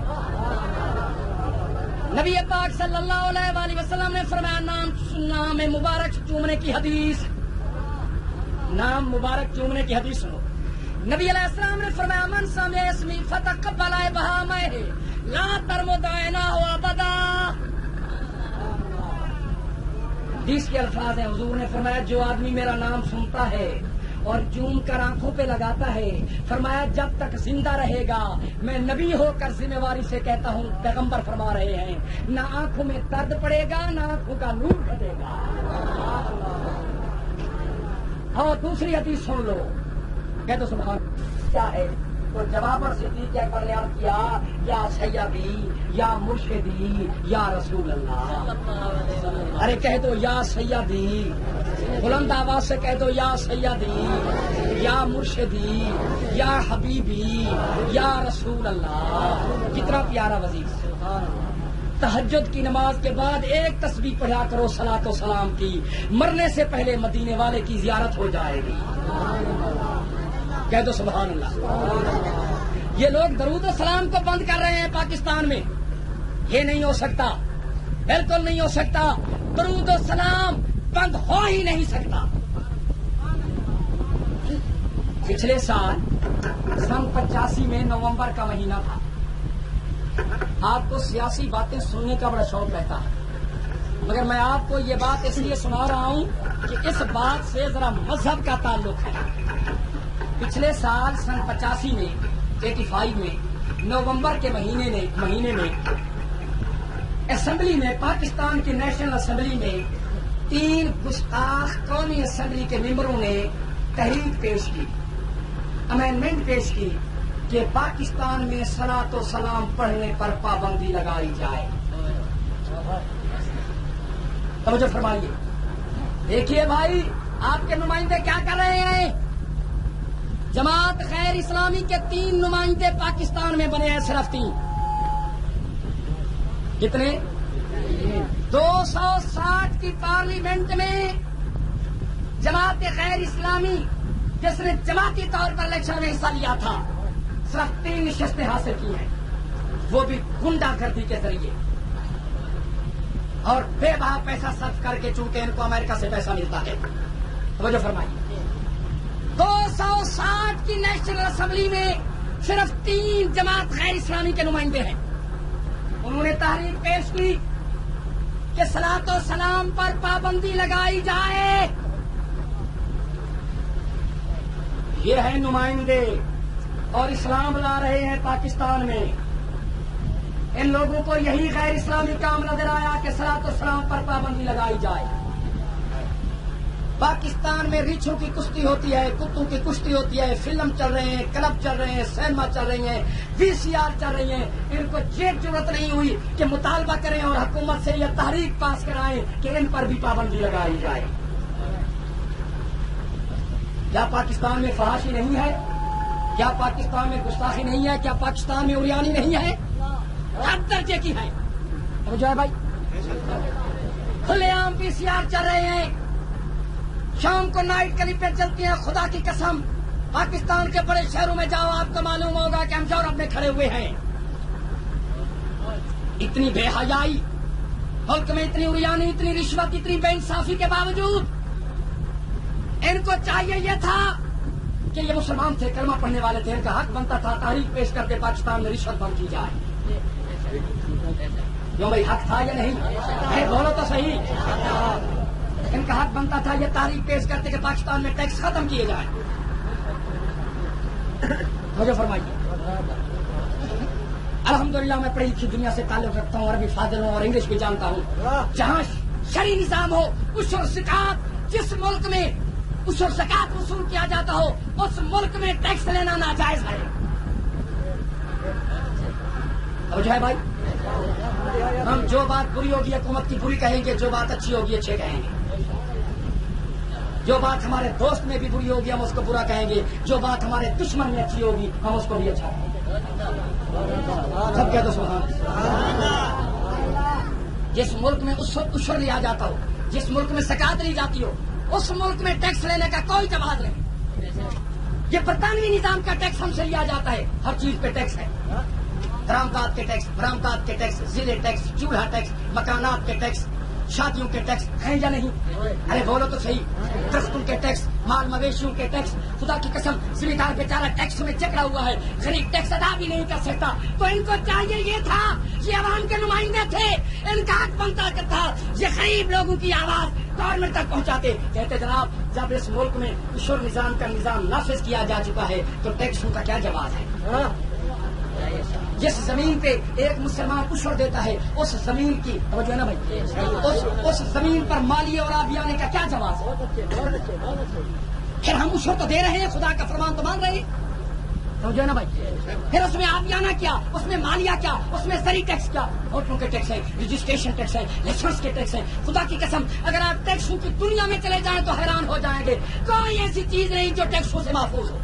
نبی پاک صلی اللہ علیہ وآلہ وسلم نے فرمایا نام مبارک چومنے کی حدیث، نام مبارک چومنے کی حدیث سنو. نبی علیہ السلام نے فرمایا من سمع اسمی فتقبل بہامہ لا ترمد عیناہ ابدا. حدیث کے الفاظ ہیں، حضور نے فرمایا جو آدمی میرا نام سنتا ہے اور چوم کر آنکھوں پہ لگاتا ہے، فرمایا جب تک زندہ رہے گا میں نبی ہو کر ذمہ داری سے کہتا ہوں، پیغمبر فرما رہے ہیں، نہ آنکھوں میں درد پڑے گا نہ آنکھوں کا نور گھٹے گا. اور دوسری حدیث سن لو. کہہ دو سبحان. کیا ہے تو جواب پر صدیق اکبر نے عرض کیا یا سیدی یا مرشدی یا رسول اللہ. ارے کہہ دو یا سیدی، بلند آواز سے کہہ دو یا سیدی یا مرشدی یا حبیبی یا رسول اللہ. کتنا پیارا وظیفہ. تہجد کی نماز کے بعد ایک تسبیح پڑھا کرو صلاۃ و سلام کی، مرنے سے پہلے مدینے والے کی زیارت ہو جائے گی. کہہ دو سبحان اللہ. یہ لوگ درود و سلام کو بند کر رہے ہیں پاکستان میں. یہ نہیں ہو سکتا، بالکل نہیں ہو سکتا. درود و سلام بند ہو ہی نہیں سکتا. پچھلے سال سن 85 میں نومبر کا مہینہ تھا. آپ کو سیاسی باتیں سننے کا بڑا شوق رہتا ہے، مگر میں آپ کو یہ بات اس لیے سنا رہا ہوں کہ اس بات سے ذرا مذہب کا تعلق ہے. پچھلے سال سن 85 میں 85 میں نومبر کے مہینے میں اسمبلی میں، پاکستان کی نیشنل اسمبلی میں 3 گستاخ قومی اسمبلی کے ممبروں نے تحریک پیش کی، امینڈمنٹ پیش کی کہ پاکستان میں صلاۃ و سلام پڑھنے پر پابندی لگائی جائے. توجہ فرمائیے. دیکھیے بھائی، آپ کے نمائندے کیا کر رہے ہیں؟ جماعت غیر اسلامی کے 3 نمائندے پاکستان میں بنے ہیں، صرف 3. کتنے؟ 260 کی پارلیمنٹ میں جماعت غیر اسلامی جس نے جماعتی طور پر الیکشن میں حصہ لیا تھا، صرف 3 نشستیں حاصل کی ہیں، وہ بھی گنڈا گردی کے ذریعے اور بے بہا پیسہ صرف کر کے، چونکہ ان کو امریکہ سے پیسہ ملتا ہے. توجہ فرمائیے. 260 کی نیشنل اسمبلی میں صرف 3 جماعت غیر اسلامی کے نمائندے ہیں. انہوں نے تحریک پیش کی کہ صلاۃ و سلام پر پابندی لگائی جائے. یہ ہیں نمائندے اور اسلام لا رہے ہیں پاکستان میں. ان لوگوں کو یہی غیر اسلامی کام نظر آیا کہ صلاۃ و سلام پر پابندی لگائی جائے. پاکستان میں ریچھوں کی کشتی ہوتی ہے، کتوں کی کشتی ہوتی ہے، فلم چل رہے ہیں، کلب چل رہے ہیں، سینما چل رہی ہیں، VCR چل رہی ہیں. ان کو یہ ضرورت نہیں ہوئی کہ مطالبہ کریں اور حکومت سے یہ تحریک پاس کرائیں کہ ان پر بھی پابندی لگائی جائے. کیا پاکستان میں فحاشی نہیں ہے؟ کیا پاکستان میں گستاخی نہیں ہے؟ کیا پاکستان میں عریانی نہیں ہے؟ ہر درجے کی ہے. سمجھو ہے بھائی. کھلے عام VCR چل رہے ہیں، شام کو نائٹ کلپیں چلتی ہیں. خدا کی قسم پاکستان کے بڑے شہروں میں جاؤ، آپ کو معلوم ہوگا کہ ہم یورپ میں کھڑے ہوئے ہیں. اتنی بے حیائی ملک میں، اتنی عریانی، اتنی رشوت، اتنی بے انصافی کے باوجود ان کو چاہیے یہ تھا کہ یہ مسلمان تھے، کلمہ پڑھنے والے تھے، ان کا حق بنتا تھا تحریک پیش کر کے پاکستان میں رشوت بند کی جائے. کیوں بھائی، حق تھا یا نہیں؟ بولو تو صحیح. ان کا حق بنتا تھا یہ تحریک پیش کرتے کہ پاکستان میں ٹیکس ختم کیے جائیں. مجھے فرمائیے. الحمدللہ میں پڑھی لکھی دنیا سے تعلق رکھتا ہوں، عربی فاضل ہوں اور انگلش بھی جانتا ہوں. جہاں شرعی نظام ہو، عشر زکات، جس ملک میں عشر زکات وصول کیا جاتا ہو، اس ملک میں ٹیکس لینا ناجائز ہے. اب جو ہے بھائی، ہم جو بات بری ہوگی حکومت کی بری کہیں گے، جو بات اچھی ہوگی اچھے کہیں گے. جو بات ہمارے دوست میں بھی بری ہوگی ہم اس کو برا کہیں گے، جو بات ہمارے دشمن میں اچھی ہوگی ہم اس کو بھی اچھا کہیں گے. سب کہہ دو سبحان اللہ. جس ملک میں عشر لیا جاتا ہو، جس ملک میں زکات لی جاتی ہو، اس ملک میں ٹیکس لینے کا کوئی جواز نہیں. یہ برطانوی نظام کا ٹیکس ہم سے لیا جاتا ہے، ہر چیز پہ ٹیکس ہے. درآمدات کے ٹیکس، برآمدات کے ٹیکس، ضلع ٹیکس، چولہا ٹیکس، مکانات کے ٹیکس، شادیوں کے ٹیکس ہیں یا نہیں؟ ارے بولو تو صحیح. درختوں کے ٹیکس، مال مویشیوں کے ٹیکس. خدا کی قسم زمیندار بیچارہ ٹیکس میں چکرا ہوا ہے، غریب ٹیکس ادا بھی نہیں کر سکتا. تو ان کو چاہیے یہ تھا، یہ عوام کے نمائندے تھے، ان کا حق بنتا تھا یہ غریب لوگوں کی آواز گورنمنٹ تک پہنچاتے. کہتے جناب جب اس ملک میں عشر نظام کا نظام نافذ کیا جا چکا ہے تو ٹیکسوں کا کیا جواز ہے؟ جس زمین پہ ایک مسلمان عشر دیتا ہے، اس زمین کی توجہ ہے نا بھائی، اس زمین پر مالی اور آبی آنے کا کیا جواز ہے؟ پھر ہم عشر تو دے رہے ہیں، خدا کا فرمان تو مان رہے ہیں. توجہ ہے نا بھائی. پھر اس میں آبیانہ کیا، اس میں مالیہ کیا، اس میں زرعی ٹیکس کیا، ہوٹلوں کے ٹیکس ہیں، رجسٹریشن ٹیکس ہے، لائسنس کے ٹیکس ہیں. خدا کی قسم اگر آپ ٹیکسوں کی دنیا میں چلے جائیں تو حیران ہو جائیں گے. کوئی ایسی چیز نہیں جو ٹیکسوں سے محفوظ ہو.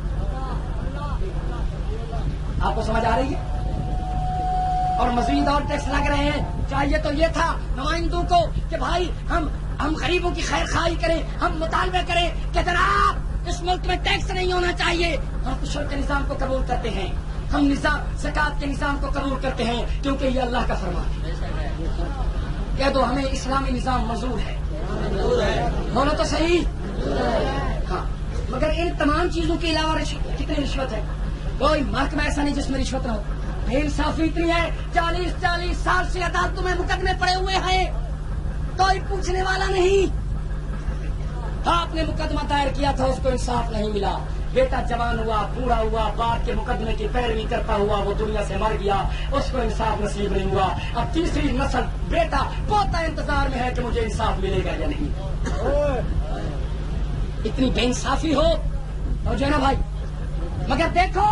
آپ کو سمجھ آ رہی ہے؟ اور مزید اور ٹیکس لگ رہے ہیں. چاہیے تو یہ تھا نمائندوں کو کہ بھائی ہم غریبوں کی خیر خواہی کریں، ہم مطالبہ کریں کہ جناب اس ملک میں ٹیکس نہیں ہونا چاہیے. ہم عشر کے نظام کو قبول کرتے ہیں، ہم زکات کے نظام کو قبول کرتے ہیں کیونکہ یہ اللہ کا فرمان ہے. کہہ دو ہمیں اسلامی نظام منظور ہے. بولو تو صحیح. ہاں مگر ان تمام چیزوں کے علاوہ کتنی رشوت ہے؟ کوئی محکمہ ایسا نہیں جس میں رشوت نہ ہو. بے انصافی اتنی ہے 40 سال سے عدالتوں میں مقدمے پڑے ہوئے ہیں, کوئی پوچھنے والا نہیں. آپ نے مقدمہ دائر کیا تھا, اس کو انصاف نہیں ملا. بیٹا جوان ہوا, بوڑھا ہوا, باپ کے مقدمے کی پیروی کرتا ہوا وہ دنیا سے مر گیا, اس کو انصاف نصیب نہیں ہوا. اب تیسری نسل بیٹا پوتا انتظار میں ہے کہ مجھے انصاف ملے گا یا نہیں. اتنی بے انصافی ہو اور جو ہے نا بھائی. مگر دیکھو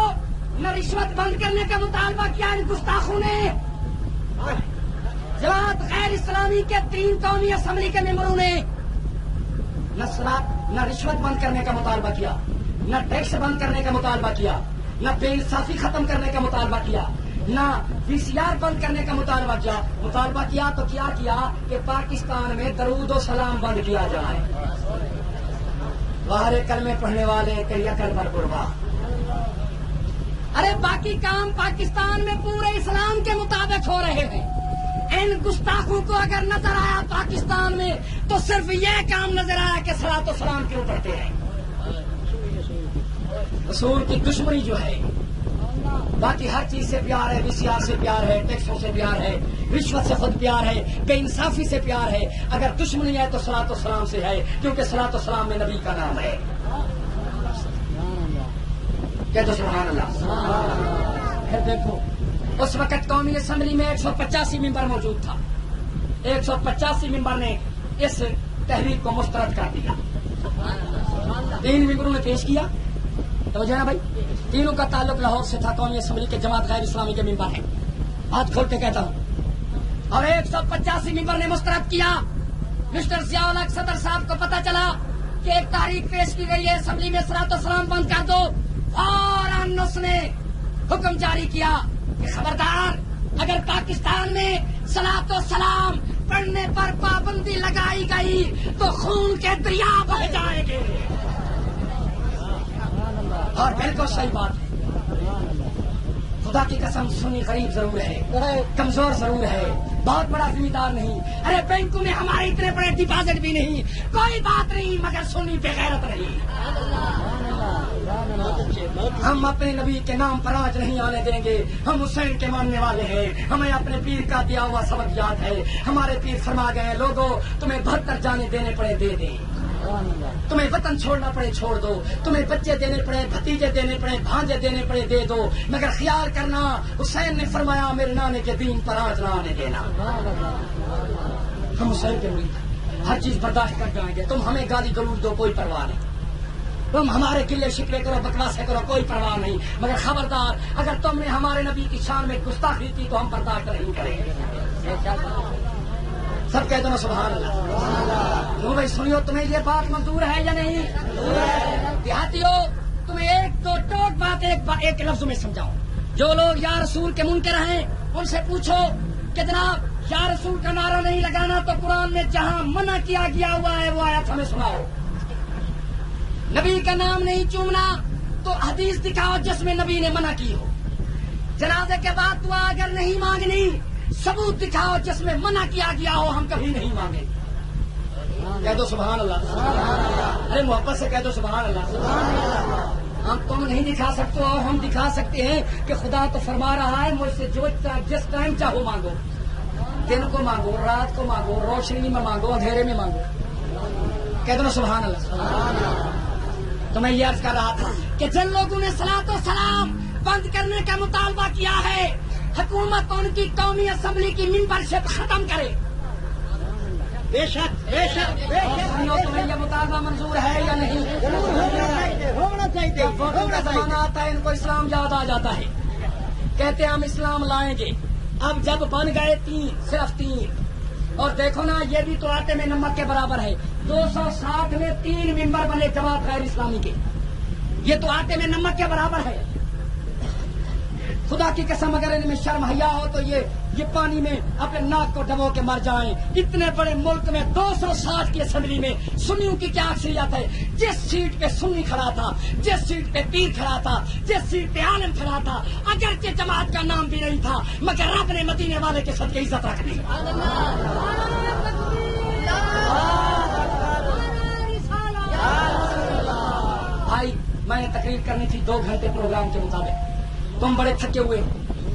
نہ رشوت بند کرنے کا مطالبہ کیا ان گستاخوں نے. جماعت غیر اسلامی کے 3 قومی اسمبلی کے ممبروں نے نہ رشوت بند کرنے کا مطالبہ کیا, نہ ٹیکس بند کرنے کا مطالبہ کیا, نہ بے انصافی ختم کرنے کا مطالبہ کیا, نہ VCR بند کرنے کا مطالبہ کیا تو کیا کہ پاکستان میں درود و سلام بند کیا جائے. باہر کلمے پڑھنے والے تیری عقل پر قربان. ارے باقی کام پاکستان میں پورے اسلام کے مطابق ہو رہے ہیں. ان گستاخوں کو اگر نظر آیا پاکستان میں تو صرف یہ کام نظر آیا کہ صلاۃ و سلام کیوں پڑھتے ہیں. رسول کی دشمنی جو ہے, باقی ہر چیز سے پیار ہے, VCR سے پیار ہے, ٹیکسوں سے پیار ہے, رشوت سے خود پیار ہے, بے انصافی سے پیار ہے. اگر دشمنی ہے تو صلاۃ و سلام سے ہے, کیونکہ صلاۃ و سلام میں نبی کا نام ہے. کہہ دو سبحان اللہ. پھر دیکھو اس وقت قومی اسمبلی میں 185 ممبر موجود تھا. 185 ممبر نے اس تحریک کو مسترد کر دیا. 3 ممبروں نے پیش کیا. تو جو ہے نا بھائی, تینوں کا تعلق لاہور سے تھا. قومی اسمبلی کے جماعت غیر اسلامی کے ممبر ہیں, ہاتھ کھول کے کہتا ہوں. اور 185 ممبر نے مسترد کیا. مسٹر ضیاء الحق صدر صاحب کو پتا چلا کہ ایک تحریک پیش کی گئی ہے اسمبلی میں, صلاۃ و سلام بند کر دو. فوراً اس نے حکم جاری کیا کہ خبردار, اگر پاکستان میں صلاۃ و سلام پڑھنے پر پابندی لگائی گئی تو خون کے دریا بہہ جائیں گے. اور بالکل صحیح بات ہے. خدا کی قسم سنی غریب ضرور ہے, کمزور ضرور ہے, بہت بڑا ذمہ دار نہیں. ارے بینکوں میں ہمارے اتنے بڑے ڈپازٹ بھی نہیں, کوئی بات نہیں, مگر سنی بغیرت نہیں. ہم اپنے نبی کے نام پر آج نہیں آنے دیں گے. ہم حسین کے ماننے والے ہیں, ہمیں اپنے پیر کا دیا ہوا سبق یاد ہے. ہمارے پیر فرما گئے, لوگوں تمہیں 72 جانے دینے پڑے دے دیں, تمہیں وطن چھوڑنا پڑے چھوڑ دو, تمہیں بچے دینے پڑے, بھتیجے دینے پڑے, بھانجے دینے پڑے دے دو, مگر خیال کرنا حسین نے فرمایا میرے نانے کے دین پر آج نہ آنے دینا. ہم حسین کے مرید ہیں, ہر چیز برداشت کر جائیں گے. تم ہمیں گالی گلوچ دو, کوئی پرواہ نہیں. تم ہمارے گلے شکوے کرو, بکواسے کرو, کوئی پرواہ نہیں. مگر خبردار, اگر تم نے ہمارے نبی کی شان میں گستاخی کی تو ہم برداشت نہیں کریں گے. سب کہہ دو سبحان اللہ. کیوں بھائی سنیو, تمہیں یہ بات منظور ہے یا نہیں؟ دیہاتیوں, تمہیں ایک دو ٹوٹ بات ایک لفظ میں سمجھاؤں. جو لوگ یا رسول کے منکر ہیں ان سے پوچھو کہ جناب یا رسول کا نعرہ نہیں لگانا تو قرآن میں جہاں منع کیا گیا ہوا ہے وہ آیت ہمیں سناؤ. نبی کا نام نہیں چومنا تو حدیث دکھاؤ جس میں نبی نے منع کی ہو. جنازے کے بعد دعا اگر نہیں مانگنی, ثبوت دکھاؤ جس میں منع کیا گیا ہو, ہم کبھی نہیں مانگیں. کہہ دو سبحان اللہ. ارے محبت سے کہہ دو سبحان اللہ. ہم تم نہیں دکھا سکتے اور ہم دکھا سکتے ہیں کہ خدا تو فرما رہا ہے مجھ سے جو جس ٹائم چاہو مانگو, دن کو مانگو, رات کو مانگو, روشنی میں مانگو, اندھیرے میں مانگو. کہہ دو سبحان اللہ. تو میں یہ عرض کر رہا تھا کہ جن لوگوں نے صلاۃ و سلام بند کرنے کا مطالبہ کیا ہے, حکومت ان کی قومی اسمبلی کی ممبرشپ ختم کرے. بے شک بے شک بے شک. تمہیں یہ مطالبہ منظور ہے یا نہیں؟ ہونا چاہیے. ووٹوں کا زمانہ آتا ہے ان کو اسلام یاد آ جاتا ہے, کہتے ہیں ہم اسلام لائیں گے. اب جب بن گئے 3, صرف 3, اور دیکھو نا یہ بھی تو آٹے میں نمک کے برابر ہے. 260 میں 3 ممبر بنے جماعت غیر اسلامی کے, یہ تو آٹے میں نمک کے برابر ہے. خدا کی قسم اگر ان میں شرم حیا ہو تو یہ پانی میں اپنے ناک کو ڈبو کے مر جائیں. اتنے بڑے ملک میں 260 کی اسمبلی میں سنیوں کی کیا اکثریت ہے؟ جس سیٹ پہ سنی کھڑا تھا، جس سیٹ پہ پیر کھڑا تھا، جس سیٹ پہ عالم کھڑا تھا، اگرچہ جماعت کا نام بھی نہیں تھا مگر رب نے مدینے والے کے صدقے عزت رکھ دی۔ بھائی میں نے تقریر کرنی تھی 2 گھنٹے پروگرام کے مطابق، تم بڑے تھکے ہوئے،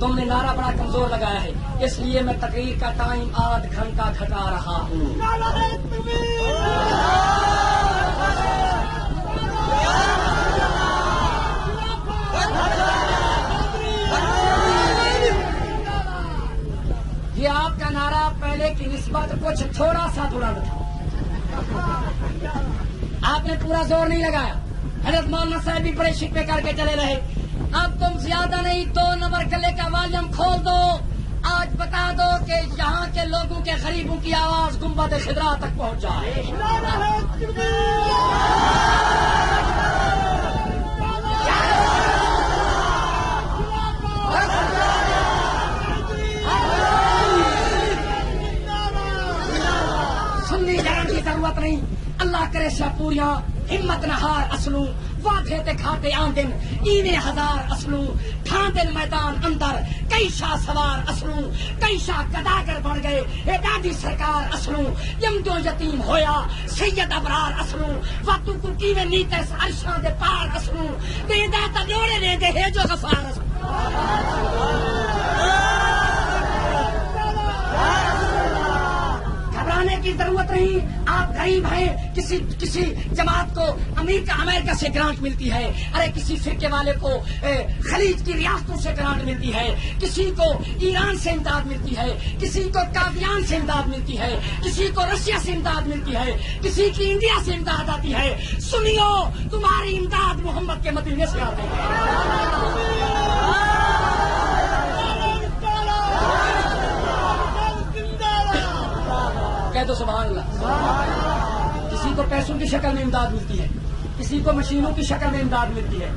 تم نے نعرہ بڑا کمزور لگایا ہے، اس لیے میں تقریر کا ٹائم آدھ گھنٹہ گھٹا رہا ہوں۔ یہ آپ کا نعرہ پہلے کی نسبت کچھ تھوڑا سا بلند تھا، آپ نے پورا زور نہیں لگایا۔ حضرت مولانا صاحب بھی بڑے شکوے کر کے چلے رہے، اب تم زیادہ نہیں 2 نمبر گلے کا والیوم کھول دو، آج بتا دو کہ یہاں کے لوگوں کے غریبوں کی آواز گنبد خضرا تک پہنچ جائے۔ سنی جان کی ضرورت نہیں، اللہ کرے شاپوریاں ہمت نہار اسلو واضح تے کھاتے آندن ایویں ہزار اسلو ٹھاندن میدان اندر کئی شاہ سوار اسلو کئی شاہ گداگر بن گئے اے دادی سرکار اسلو یمدو یتیم ہویا سید ابرار اسلو واتو کو کیویں نیتے عرشاں دے پار اسلو تے داتا جوڑے دے دے ہے جو غفار اسلو۔ گھبرانے کی ضرورت نہیں، آپ غریب ہیں، کسی جماعت کو امریکہ سے گرانٹ ملتی ہے، ارے کسی فرقے والے کو خلیج کی ریاستوں سے گرانٹ ملتی ہے، کسی کو ایران سے امداد ملتی ہے، کسی کو قادیان سے امداد ملتی ہے، کسی کو رشیا سے امداد ملتی ہے، کسی کی انڈیا سے امداد آتی ہے۔ سنیو تمہاری امداد محمد کے مدینے سے آتی ہے۔ کہہ دو سبحان اللہ۔ کسی کو پیسوں کی شکل میں امداد ملتی ہے، کسی کو مشینوں کی شکل میں امداد ملتی ہے،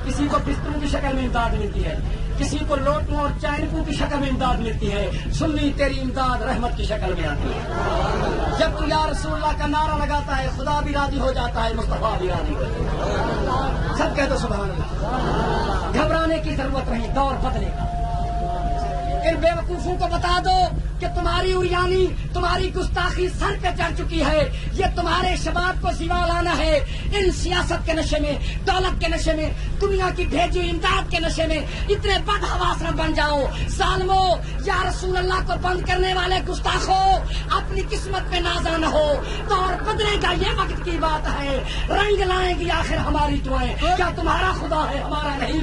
کسی کو بستروں کی شکل میں امداد ملتی ہے، کسی کو لوٹوں اور چائنکوں کی شکل میں امداد ملتی ہے۔ سنی تیری امداد رحمت کی شکل میں آتی ہے۔ جب تو یا رسول اللہ کا نعرہ لگاتا ہے خدا بھی راضی ہو جاتا ہے، مصطفیٰ بھی راضی ہو جاتا ہے۔ سب کہہ دو سبحان اللہ۔ گھبرانے کی ضرورت نہیں، دور بدلے گا۔ ان بے وقوفوں کو بتا دو کہ تمہاری اریانی، تمہاری گستاخی سر پہ چڑھ چکی ہے، یہ تمہارے شباب کو سوا لانا ہے۔ ان سیاست کے نشے میں، دولت کے نشے میں، دنیا کی بھیجی ہوئی امداد کے نشے میں اتنے بد حواس نہ بن جاؤ۔ ظالمو، یا رسول اللہ کو بند کرنے والے گستاخو، اپنی قسمت پہ نازا نہ ہو، دور بدلے گا، یہ وقت کی بات ہے۔ رنگ لائیں گی آخر ہماری دعائیں، کیا تمہارا خدا ہے ہمارا نہیں؟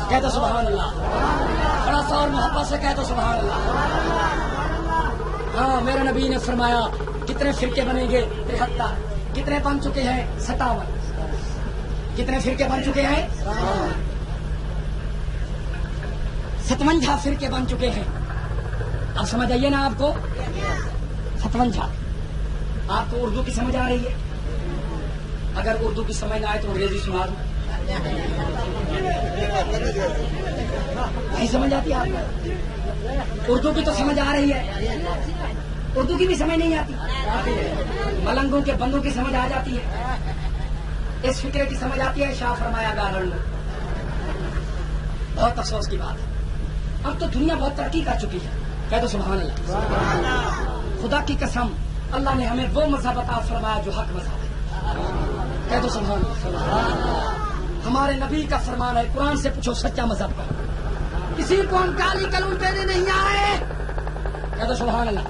کہہ دو سبحان اللہ، بڑا سا اور محبت سے کہہ دو سبحان اللہ۔ ہاں میرے نبی نے فرمایا کتنے فرقے بنیں گے؟ 73۔ کتنے بن چکے ہیں؟ 57۔ کتنے فرقے بن چکے ہیں؟ 57 فرقے بن چکے ہیں۔ اب سمجھ آئیے نا آپ کو؟ 57۔ آپ کو اردو کی سمجھ آ رہی ہے؟ اگر اردو کی سمجھ نہ آئے تو انگریزی سنا دوں۔ نہیں سمجھ آتی آپ کو؟ اردو کی تو سمجھ آ رہی ہے، اردو کی بھی سمجھ نہیں آتی، ملنگوں کے بندوں کی سمجھ آ جاتی ہے، اس فکرے کی سمجھ آتی ہے، شاہ فرمایا گارن۔ بہت افسوس کی بات ہے، اب تو دنیا بہت ترقی کر چکی ہے۔ کہہ دو سبحان اللہ۔ خدا کی قسم اللہ نے ہمیں وہ مذہب عطا فرمایا جو حق مذہب ہے۔ کہہ دو سبحان اللہ۔ ہمارے نبی کا فرمان ہے، قرآن سے پوچھو سچا مذہب کا، کسی کو ہم کالی قلم دینے نہیں آئے۔ کہہ دو سبحان اللہ۔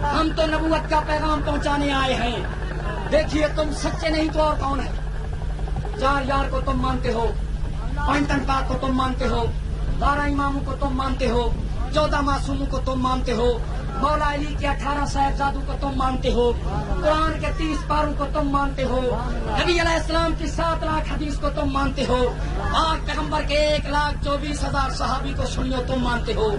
ہم تو نبوت کا پیغام پہنچانے آئے ہیں۔ دیکھیے تم سچے نہیں تو اور کون ہے؟ 4 یار کو تم مانتے ہو، پینٹن پاک کو تم مانتے ہو، 12 اماموں کو تم مانتے ہو، 14 معصوموں کو تم مانتے ہو، مولا علی کے 18 صاحبزادوں کو تم مانتے ہو، قرآن کے 30 پاروں کو تم مانتے ہو، نبی علیہ السلام کی 7 لاکھ حدیث کو تم مانتے ہو، پاک پیغمبر کے 1,24,000 صحابی کو سنیو تم مانتے ہو،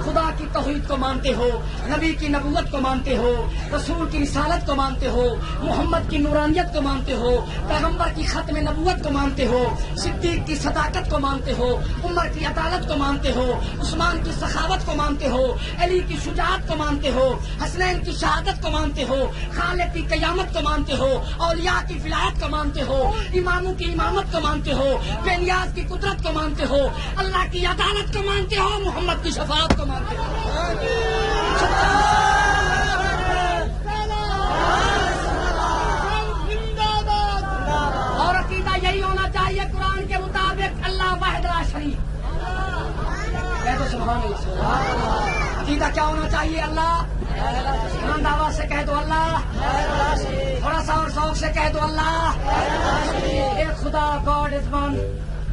خدا کی توحید کو مانتے ہو، نبی کی نبوت کو مانتے ہو، رسول کی رسالت کو مانتے ہو، محمد کی نورانیت کو مانتے ہو، پیغمبر کی ختم نبوت کو مانتے ہو، صدیق کی صداقت کو مانتے ہو، عمر کی عدالت کو مانتے ہو، عثمان کی سخاوت کو مانتے ہو، علی کی شجاعت کو مانتے ہو, حسنین کی شہادت کو مانتے ہو, خالق کی قیامت کو مانتے ہو, اولیاء کی ولایت کو مانتے ہو, اماموں کی امامت کو مانتے ہو, بے نیاز کی قدرت کو مانتے ہو, اللہ کی عدالت کو مانتے ہو, محمد کی شفاعت کو مانتے ہو. اور عقیدہ یہی ہونا چاہیے قرآن کے مطابق اللہ واحد لا شریک. کہہ دو سبحان اللہ. عقیدہ کیا ہونا چاہیے؟ اللہ. ایمان دعویٰ سے کہہ دو اللہ. تھوڑا سا اور ذوق سے کہہ دو اللہ. ایک خدا, God is one.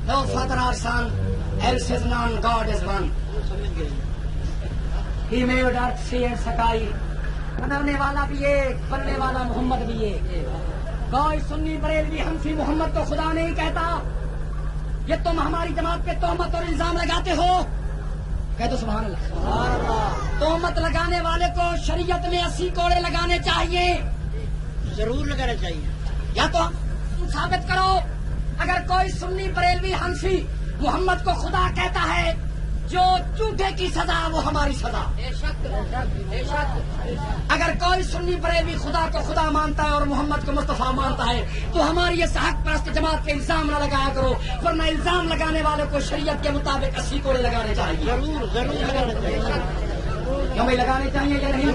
No father اور son, else is none, God is one. He made earth, sea and sky. بنانے والا بھی ایک, بننے والا محمد بھی ایک. کوئی سنی بریلوی حنفی محمد کو خدا نہیں کہتا. یہ تم ہماری جماعت پہ تہمت اور الزام لگاتے ہو. کہہ دو سبحان اللہ. تہمت لگانے والے کو شریعت میں 80 کوڑے لگانے چاہیے. ضرور لگانا چاہیے. یا تو ثابت کرو اگر کوئی سنی بریلوی حنفی محمد کو خدا کہتا ہے, جو جھوٹے کی سزا وہ ہماری سزا. اگر کوئی سنی بریلوی خدا کو خدا مانتا ہے اور محمد کو مصطفیٰ مانتا ہے تو ہماری یہ حق پرست جماعت کے الزام نہ لگایا کرو, ورنہ الزام لگانے والے کو شریعت کے مطابق 80 کوڑے لگانے چاہیے. ضرور لگانا چاہیے. کیوں بھائی لگانے چاہیے یا نہیں؟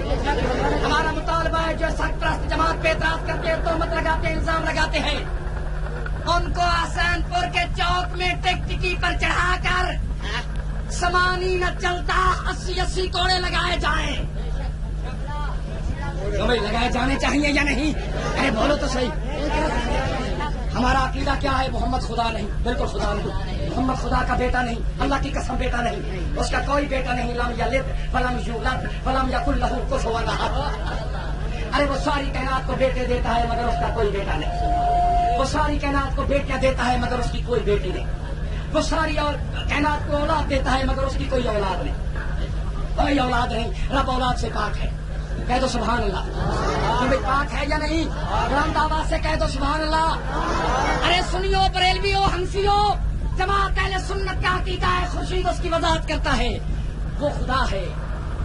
ہمارا مطالبہ ہے جو حق پرست جماعت پہ اعتراض کرتے ہیں, تہمت لگاتے ہیں, الزام لگاتے ہیں, ان کو حسین پور کے چوک میں ٹکٹکی پر چڑھا کر سمانی نہ چلتا 80 کوڑے لگائے جائیں. بھائی لگائے جانے چاہیے یا نہیں؟ ارے بولو تو صحیح. ہمارا عقیدہ کیا ہے؟ محمد خدا نہیں, بالکل خدا نہیں. محمد خدا کا بیٹا نہیں, اللہ کی قسم بیٹا نہیں, اس کا کوئی بیٹا نہیں. لم یلد ولم یولد ولم یکن لہ کفوا احد. ارے وہ ساری کائنات کو بیٹے دیتا ہے مگر اس کا کوئی بیٹا نہیں. وہ ساری کائنات کو بیٹیاں دیتا ہے مگر اس کی کوئی بیٹی نہیں. وہ ساری اور کائنات کو اولاد دیتا ہے مگر اس کی کوئی اولاد نہیں. کوئی اولاد نہیں. رب اولاد سے پاک ہے. کہہ دو سبحان اللہ. تمہیں پاک ہے یا نہیں؟ بلند آواز سے کہہ دو سبحان اللہ. ارے سنیو, بریلویو, حنفیو, جماعت اہل سنت کا عقیدہ ہے, خورشید اس کی وضاحت کرتا ہے, وہ خدا ہے.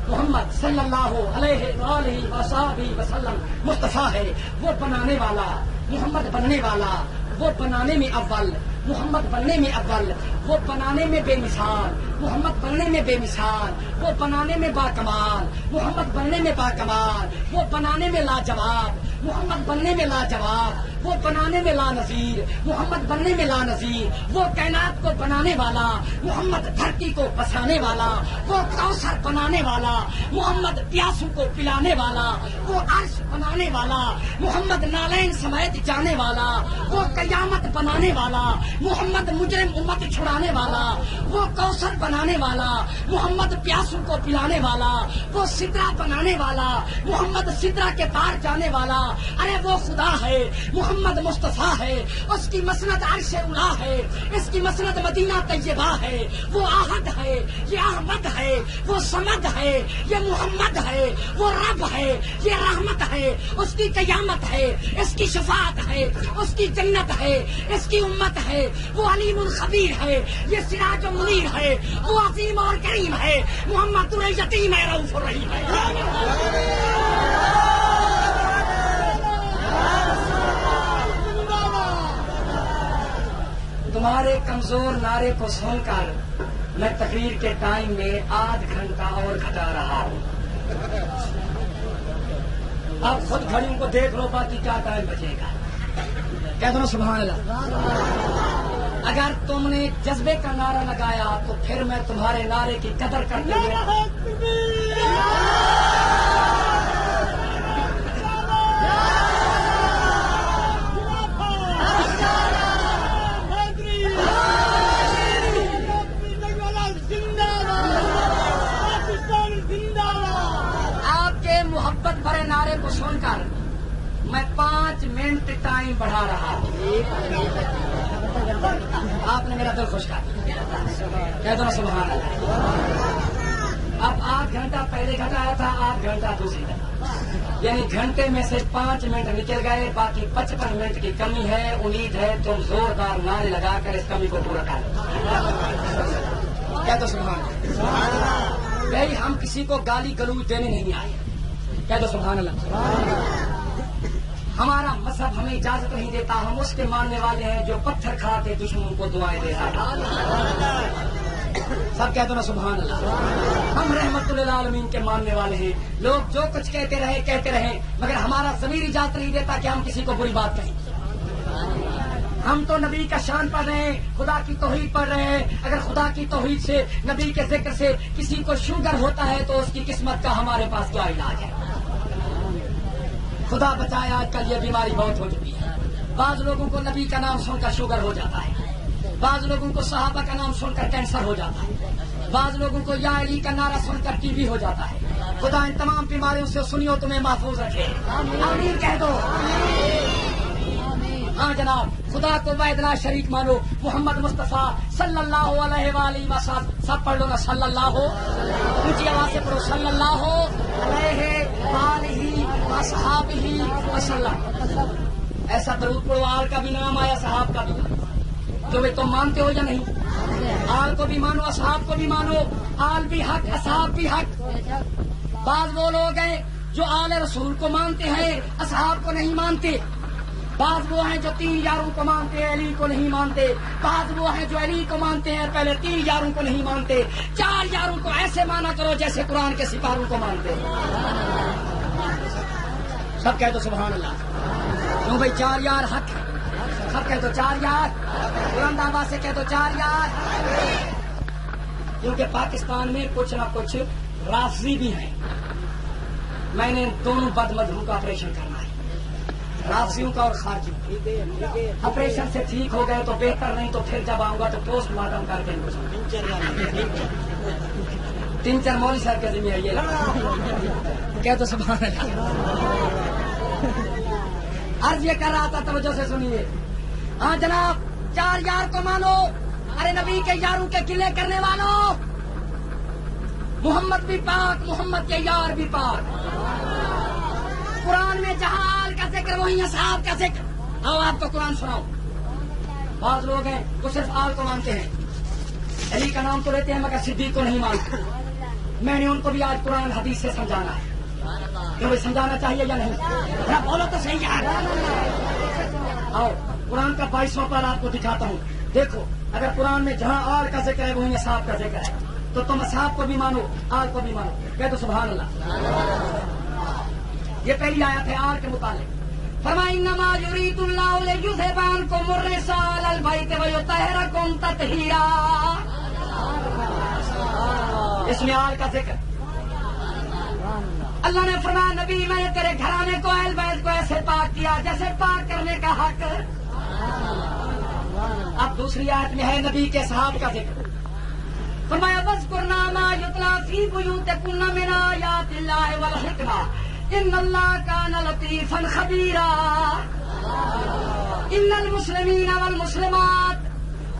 محمد صلی اللہ علیہ وآلہ وصحبہ وسلم مصطفیٰ ہے. وہ بنانے والا, محمد بننے والا, وہ بنانے میں اول, محمد بننے میں اول, وہ بنانے میں بے مثال, محمد بننے میں بے مثال, وہ بنانے میں با کمال, محمد بننے میں با کمال, وہ بنانے میں لاجواب, محمد بننے میں لاجواب, وہ بنانے میں لا نظیر, محمد بننے میں لا نظیر, وہ کائنات کو بنانے والا, محمد دھرتی کو بسانے والا, وہ کوثر بنانے والا, محمد پیاسوں کو پلانے والا, وہ عرش بنانے والا, محمد نالین سمیت جانے والا, وہ قیامت بنانے والا, محمد مجرم امت چھڑانے والا, وہ کوثر بنانے والا, محمد پیاسوں کو پلانے والا, وہ سدرا بنانے والا, محمد سدرا کے پار جانے والا. ارے وہ خدا ہے, محمد مصطفیٰ ہے, اس کی مسند عرش اولا ہے, اس کی مسند مدینہ طیبہ ہے, وہ احد ہے, یہ احمد ہے, وہ صمد ہے, یہ محمد ہے, وہ رب ہے, یہ رحمت ہے, اس کی قیامت ہے, اس کی شفاعت ہے, اس کی جنت ہے, اس کی امت ہے, وہ علیم الخبیر ہے, یہ سراج و منیر ہے, وہ عظیم اور کریم ہے, محمد یتیم ہے, رؤوف الرحیم ہے. تمہارے کمزور نعرے کو سن کر میں تقریر کے ٹائم میں آدھ گھنٹہ اور گھٹا رہا ہوں. اب خود گھڑیوں کو دیکھ لو, باقی کیا ٹائم بچے گا. کہہ دو سبحان اللہ. اگر تم نے جذبے کا نعرہ لگایا تو پھر میں تمہارے نعرے کی قدر کرتے ہوئے محبت بھرے نعرے کو سن کر میں 5 منٹ ٹائم بڑھا رہا ہوں. آپ نے میرا دل خوش کر دیا. کہہ دو سبحان اللہ. اب 8 گھنٹہ پہلے گھٹایا تھا, 8 گھنٹہ دوسری طرف, یعنی گھنٹے میں سے 5 منٹ نکل گئے, باقی 55 منٹ کی کمی ہے. امید ہے تم زوردار نعرے لگا کر اس کمی کو پورا کر لو. کہہ دو سبحان اللہ. بھائی ہم کسی کو گالی گلوچ دینے نہیں آئے. کہہ دو سبحان اللہ. ہمارا مذہب ہمیں اجازت نہیں دیتا. ہم اس کے ماننے والے ہیں جو پتھر کھا کے دشمنوں کو دعائیں دے رہا ہے. سب کہہ دو نا سبحان اللہ. ہم رحمت للعالمین کے ماننے والے ہیں. لوگ جو کچھ کہتے رہے مگر ہمارا ضمیر اجازت نہیں دیتا کہ ہم کسی کو بری بات کہیں. ہم تو نبی کا شان پڑھ رہے ہیں, خدا کی توحید پڑھ رہے ہیں. اگر خدا کی توحید سے, نبی کے ذکر سے کسی کو شوگر ہوتا ہے تو اس کی قسمت کا ہمارے پاس کیا علاج ہے؟ خدا بچائے, آج کل یہ بیماری بہت ہو چکی ہے. بعض لوگوں کو نبی کا نام سن کر شوگر ہو جاتا ہے, بعض لوگوں کو صحابہ کا نام سن کر کینسر ہو جاتا ہے, بعض لوگوں کو یا علی کا نعرہ سن کر ٹی بی ہو جاتا ہے. خدا ان تمام بیماریوں سے سنیو تمہیں محفوظ رکھے. آمین کہہ دو. ہاں جناب, خدا کو واحد لا شریک مانو. محمد مصطفیٰ صلی اللہ علیہ وآلہ وسلم. سب پڑھ لو نا صلی اللہ. اونچی آواز سے پڑھو صلی اللہ علیہ وآلہ وصحبہ وسلم. ایسا درود پڑھو آل کا بھی نام آیا, صحاب کا بھی. جو بھی تم مانتے ہو یا نہیں؟ آل کو بھی مانو, اصحاب کو بھی مانو. آل بھی حق, اصحاب بھی حق. بعض وہ لوگ ہیں جو آل رسول کو مانتے ہیں, اصحاب کو نہیں مانتے. بعض وہ ہیں جو 3 یاروں کو مانتے ہیں, علی کو نہیں مانتے. بعض وہ ہیں جو علی کو مانتے ہیں, پہلے 3 یاروں کو نہیں مانتے. 4 یاروں کو ایسے مانا کرو جیسے قرآن کے سپاروں کو مانتے ہیں. سب کہہ دو سبحان اللہ. کیوں بھائی 4 یار حق ہے. سب کہہ دو 4 یار. بلند آواز سے کہہ دو 4 یار. کیونکہ پاکستان میں کچھ نہ کچھ رافضی بھی ہیں. میں نے دونوں بد مذہبوں کا آپریشن کرنا ہے, رافضیوں کا اور خارجیوں کا. آپریشن سے ٹھیک ہو گئے تو بہتر, نہیں تو پھر جب آؤں گا تو پوسٹ مارٹم کر کے ان کو 3-4 مولوی صاحب کے ذمہ ہے یہ. کہہ تو سبحان اللہ. عرض یہ کر رہا تھا, توجہ سے سنیے. ہاں جناب, 4 یار کو مانو. ارے نبی کے یاروں کے قلعے کرنے والوں, محمد بھی پاک, محمد کے یار بھی پاک. قرآن میں جہاں آل کا ذکر وہیں اصحاب کا ذکر. آؤ آپ کو قرآن سناؤ. بعض لوگ ہیں وہ صرف آل کو مانتے ہیں, علی کا نام تو لیتے ہیں مگر صدیق کو نہیں مانتے. میں نے ان کو بھی آج قرآن حدیث سے سمجھانا ہے. کیوں سمجھانا چاہیے یا نہیں؟ بولو تو صحیح یار. آؤ قرآن کا 22واں پارہ آپ کو دکھاتا ہوں. دیکھو, اگر قرآن میں جہاں آل کا ذکر ہے وہیں اصحاب کا ذکر ہے, تو تم اصحاب کو بھی مانو, آل کو بھی مانو. کہہ دو سبحان اللہ. یہ پہلی آیت ہے آل کے متعلق. فرمایا انما یرید اللہ لیذھب عنکم الرجس اہل البیت ویطہرکم تطہیرا. اس میں آل کا ذکر. اللہ نے فرمایا نبی میں نے تیرے گھرانے کو, اہل بیت کو ایسے پاک کیا جیسے پاک کرنے کا حق. اب دوسری آیت میں ہے نبی کے صحاب کا ذکر. فرمایا واذکرنا ما یتلی فی بیوتکن من آیات اللہ والحکمہ ان اللہ کان لطیفا خبیرا. ان المسلمین والمسلمات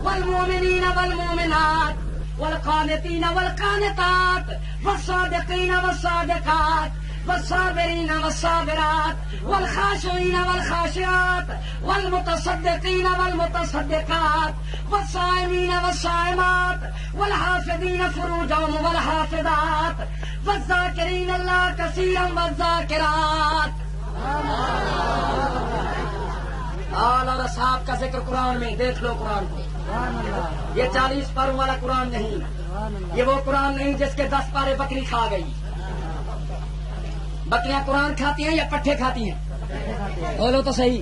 والمؤمنین والمؤمنات والقانتین والقانتات والصادقین والصادقات والصابرین والصابرات والخاشعین والخاشعات والمتصدقین والمتصدقات والصائمین والصائمات والحافظین فروجهم والحافظات والذاکرین اللہ کثیرا والذاکرات. آل اور اصحاب کا ذکر قرآن میں. دیکھ لو قرآن کو. یہ 40 پاروں والا قرآن نہیں. یہ وہ قرآن نہیں جس کے 10 پارے بکری کھا گئی. بکریاں قرآن کھاتی ہیں یا پٹھے کھاتی ہیں؟ بولو تو صحیح.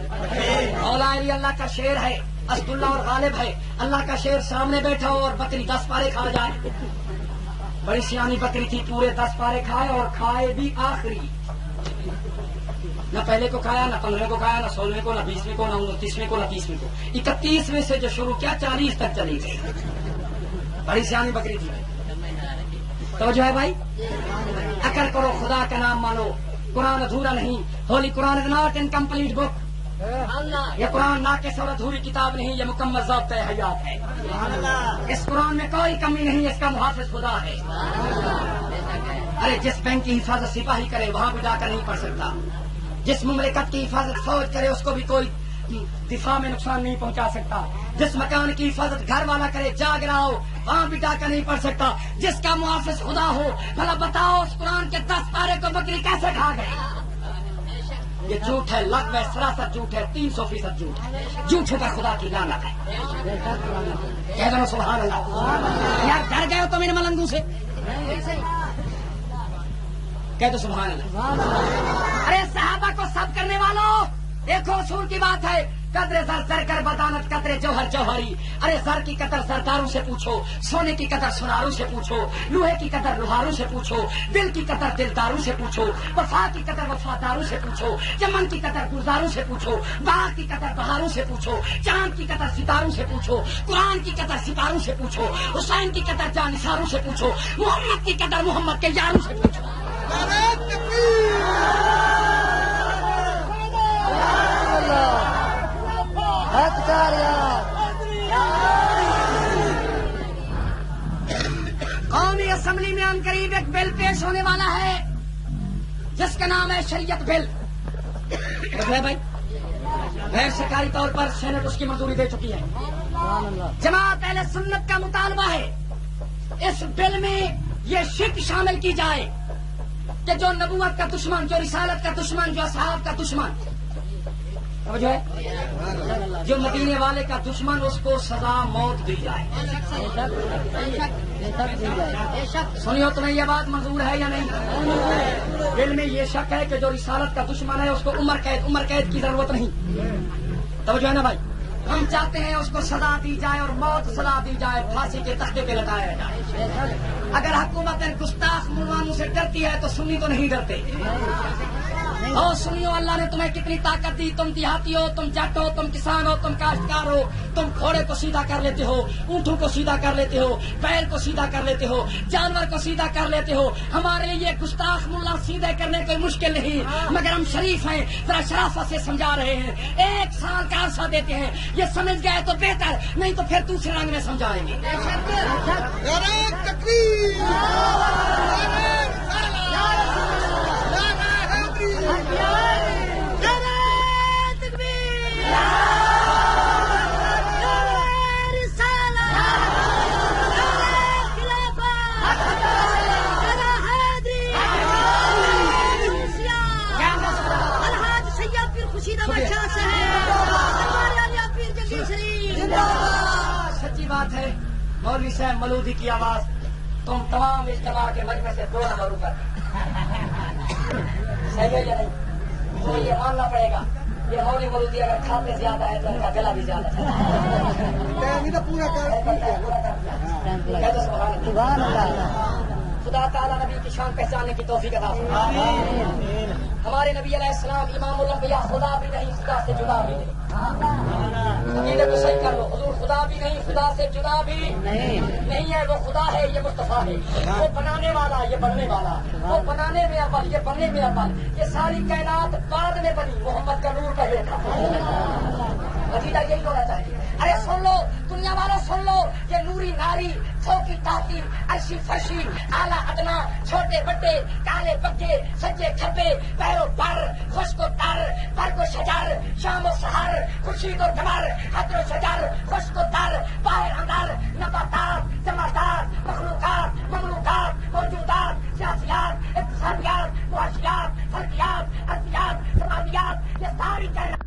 اولا علی اللہ کا شیر ہے, اسد اللہ اور غالب ہے. اللہ کا شیر سامنے بیٹھا ہو اور بکری 10 پارے کھا جائے. بڑی سیانی بکری تھی, پورے 10 پارے کھائے اور کھائے بھی آخری. نہ پہلے کو کھایا, نہ 15 کو کھایا, نہ 16 کو, نہ 20 کو, نہ 29 کو, نہ 30 کو. 31 سے جو شروع کیا 40 تک چلی گئی. بڑی سیانی بکری تھی. تو جو ہے بھائی, عقل کرو, خدا کا نام مانو. قرآن ادھورا نہیں. ہولی قرآن از ناٹ انکمپلیٹ بک. یہ قرآن ناقص اور ادھوری کتاب نہیں, یہ مکمل ضابطہ حیات ہے. اس قرآن میں کوئی کمی نہیں, اس کا محافظ خدا ہے. ارے جس بینک کی حفاظت سپاہی کرے وہاں بھی جا کر نہیں پڑھ سکتا. جس مملکت کی حفاظت فوج کرے اس کو بھی کوئی دفاع میں نقصان نہیں پہنچا سکتا. جس مکان کی حفاظت گھر والا کرے, جاگ رہا ہو, وہاں بٹا کر نہیں پڑھ سکتا. جس کا محافظ خدا ہو بھلا بتاؤ اس قرآن کے 10 پارے کو بکری کیسے کھا گئے؟ یہ جھوٹ ہے، لغو ہے، سراسر جھوٹ ہے، 300% جھوٹ ہے. جھوٹوں کا خدا کی لعنت ہے. کہہ دو سبحان اللہ. یار ڈر گئے ہو تو میرے ملنگوں سے؟ کہہ دو سبحان اللہ. ارے صحابہ کو سب کرنے والوں دیکھو اصول کی بات ہے. قدر زر زر کر بدانت قدر جوہر جوہری. ارے زر کی قدر زرداروں سے پوچھو، سونے کی قدر سناروں سے پوچھو، لوہے کی قدر لوہاروں سے پوچھو، دل کی قدر دلداروں سے پوچھو، وفا کی قدر وفاداروں سے پوچھو، چمن کی قدر گلزاروں سے پوچھو، باغ کی قدر بہاروں سے پوچھو، چاند کی قدر ستاروں سے پوچھو، قرآن کی قدر ستاروں سے پوچھو، حسین کی قدر جانثاروں سے پوچھو، محمد کی قدر محمد کے یاروں سے پوچھو. قومی اسمبلی میں ان قریب ایک بل پیش ہونے والا ہے جس کا نام ہے شریعت بل. بھائی غیر سرکاری طور پر سینٹ اس کی منظوری دے چکی ہے. جماعت اہل سنت کا مطالبہ ہے اس بل میں یہ شرک شامل کی جائے کہ جو نبوت کا دشمن، جو رسالت کا دشمن، جو اصحاب کا دشمن، جو ہے جو مدینے والے کا دشمن، اس کو سزا موت دی جائے. سنیو تمہیں یہ بات منظور ہے یا نہیں؟ دل میں یہ شک ہے کہ جو رسالت کا دشمن ہے اس کو عمر قید کی ضرورت نہیں. توجہ ہے نا بھائی؟ ہم چاہتے ہیں اس کو سزا دی جائے اور موت سزا دی جائے، پھانسی کے تختے پہ لٹایا جائے. اگر حکومت گستاخ ملوانوں سے ڈرتی ہے تو سنی تو نہیں ڈرتے. اور سنیو، اللہ نے تمہیں کتنی طاقت دی. تم دیہاتی ہو، تم جٹ ہو، تم کسان ہو، تم کاشتکار ہو. تم گھوڑے کو سیدھا کر لیتے ہو، اونٹوں کو سیدھا کر لیتے ہو، بیل کو سیدھا کر لیتے ہو، جانور کو سیدھا کر لیتے ہو. ہمارے لیے یہ گستاخ ملا سیدھے کرنے کوئی مشکل نہیں، مگر ہم شریف ہیں، ذرا شرافت سے سمجھا رہے ہیں. 1 سال کا عرصہ دیتے ہیں، یہ سمجھ گئے تو بہتر، نہیں تو پھر دوسرے رنگ میں سمجھائیں گے. سچی بات ہے. مولوی صاحب ملودی کی آواز تم تمام اجتماع کے مجمع سے 2 نمبر اوپر. صحیح ہے یا نہیں؟ تو یہ ماننا پڑے گا یہ مولوی ملودی اگر کھاتے زیادہ ہے تو ان کا گلا بھی زیادہ ہے. خدا تعالیٰ نبی کی شان پہچاننے کی توفیق عطا فرمائے. ہمارے نبی علیہ السلام امام الانبیاء، خدا بھی نہیں، خدا سے جدا بھی نہیں. عقیدے کو صحیح کر لو. حضور خدا بھی نہیں، خدا سے جدا بھی نہیں ہے. وہ خدا ہے، یہ مصطفیٰ ہے. وہ بنانے والا، یہ بننے والا. وہ بنانے میں اول، یہ بننے میں اول. یہ ساری کائنات بعد میں بنی، محمد کا نور پہلے تھا. عقیدہ یہی ہونا چاہیے. ارے سن لو دنیا والوں، سن لو، یہ نوری ناری، چوکی تاکی، عرشی فرشی، اعلیٰ ادنا، چھوٹے بڑے، کالے پکے، سجے کھبے، پیرو پر، خشک و تر، برگ و شجر، شام و سحر، خورشید و قمر، حجر و شجر، خشک و تر، باہر اندر، نباتات، جمادات، مخلوقات، مملوکات، موجودات، سیاسیات، اقتصادیات، معاشیات، فلکیات، ارضیات، سماویات، یہ ساری کائنات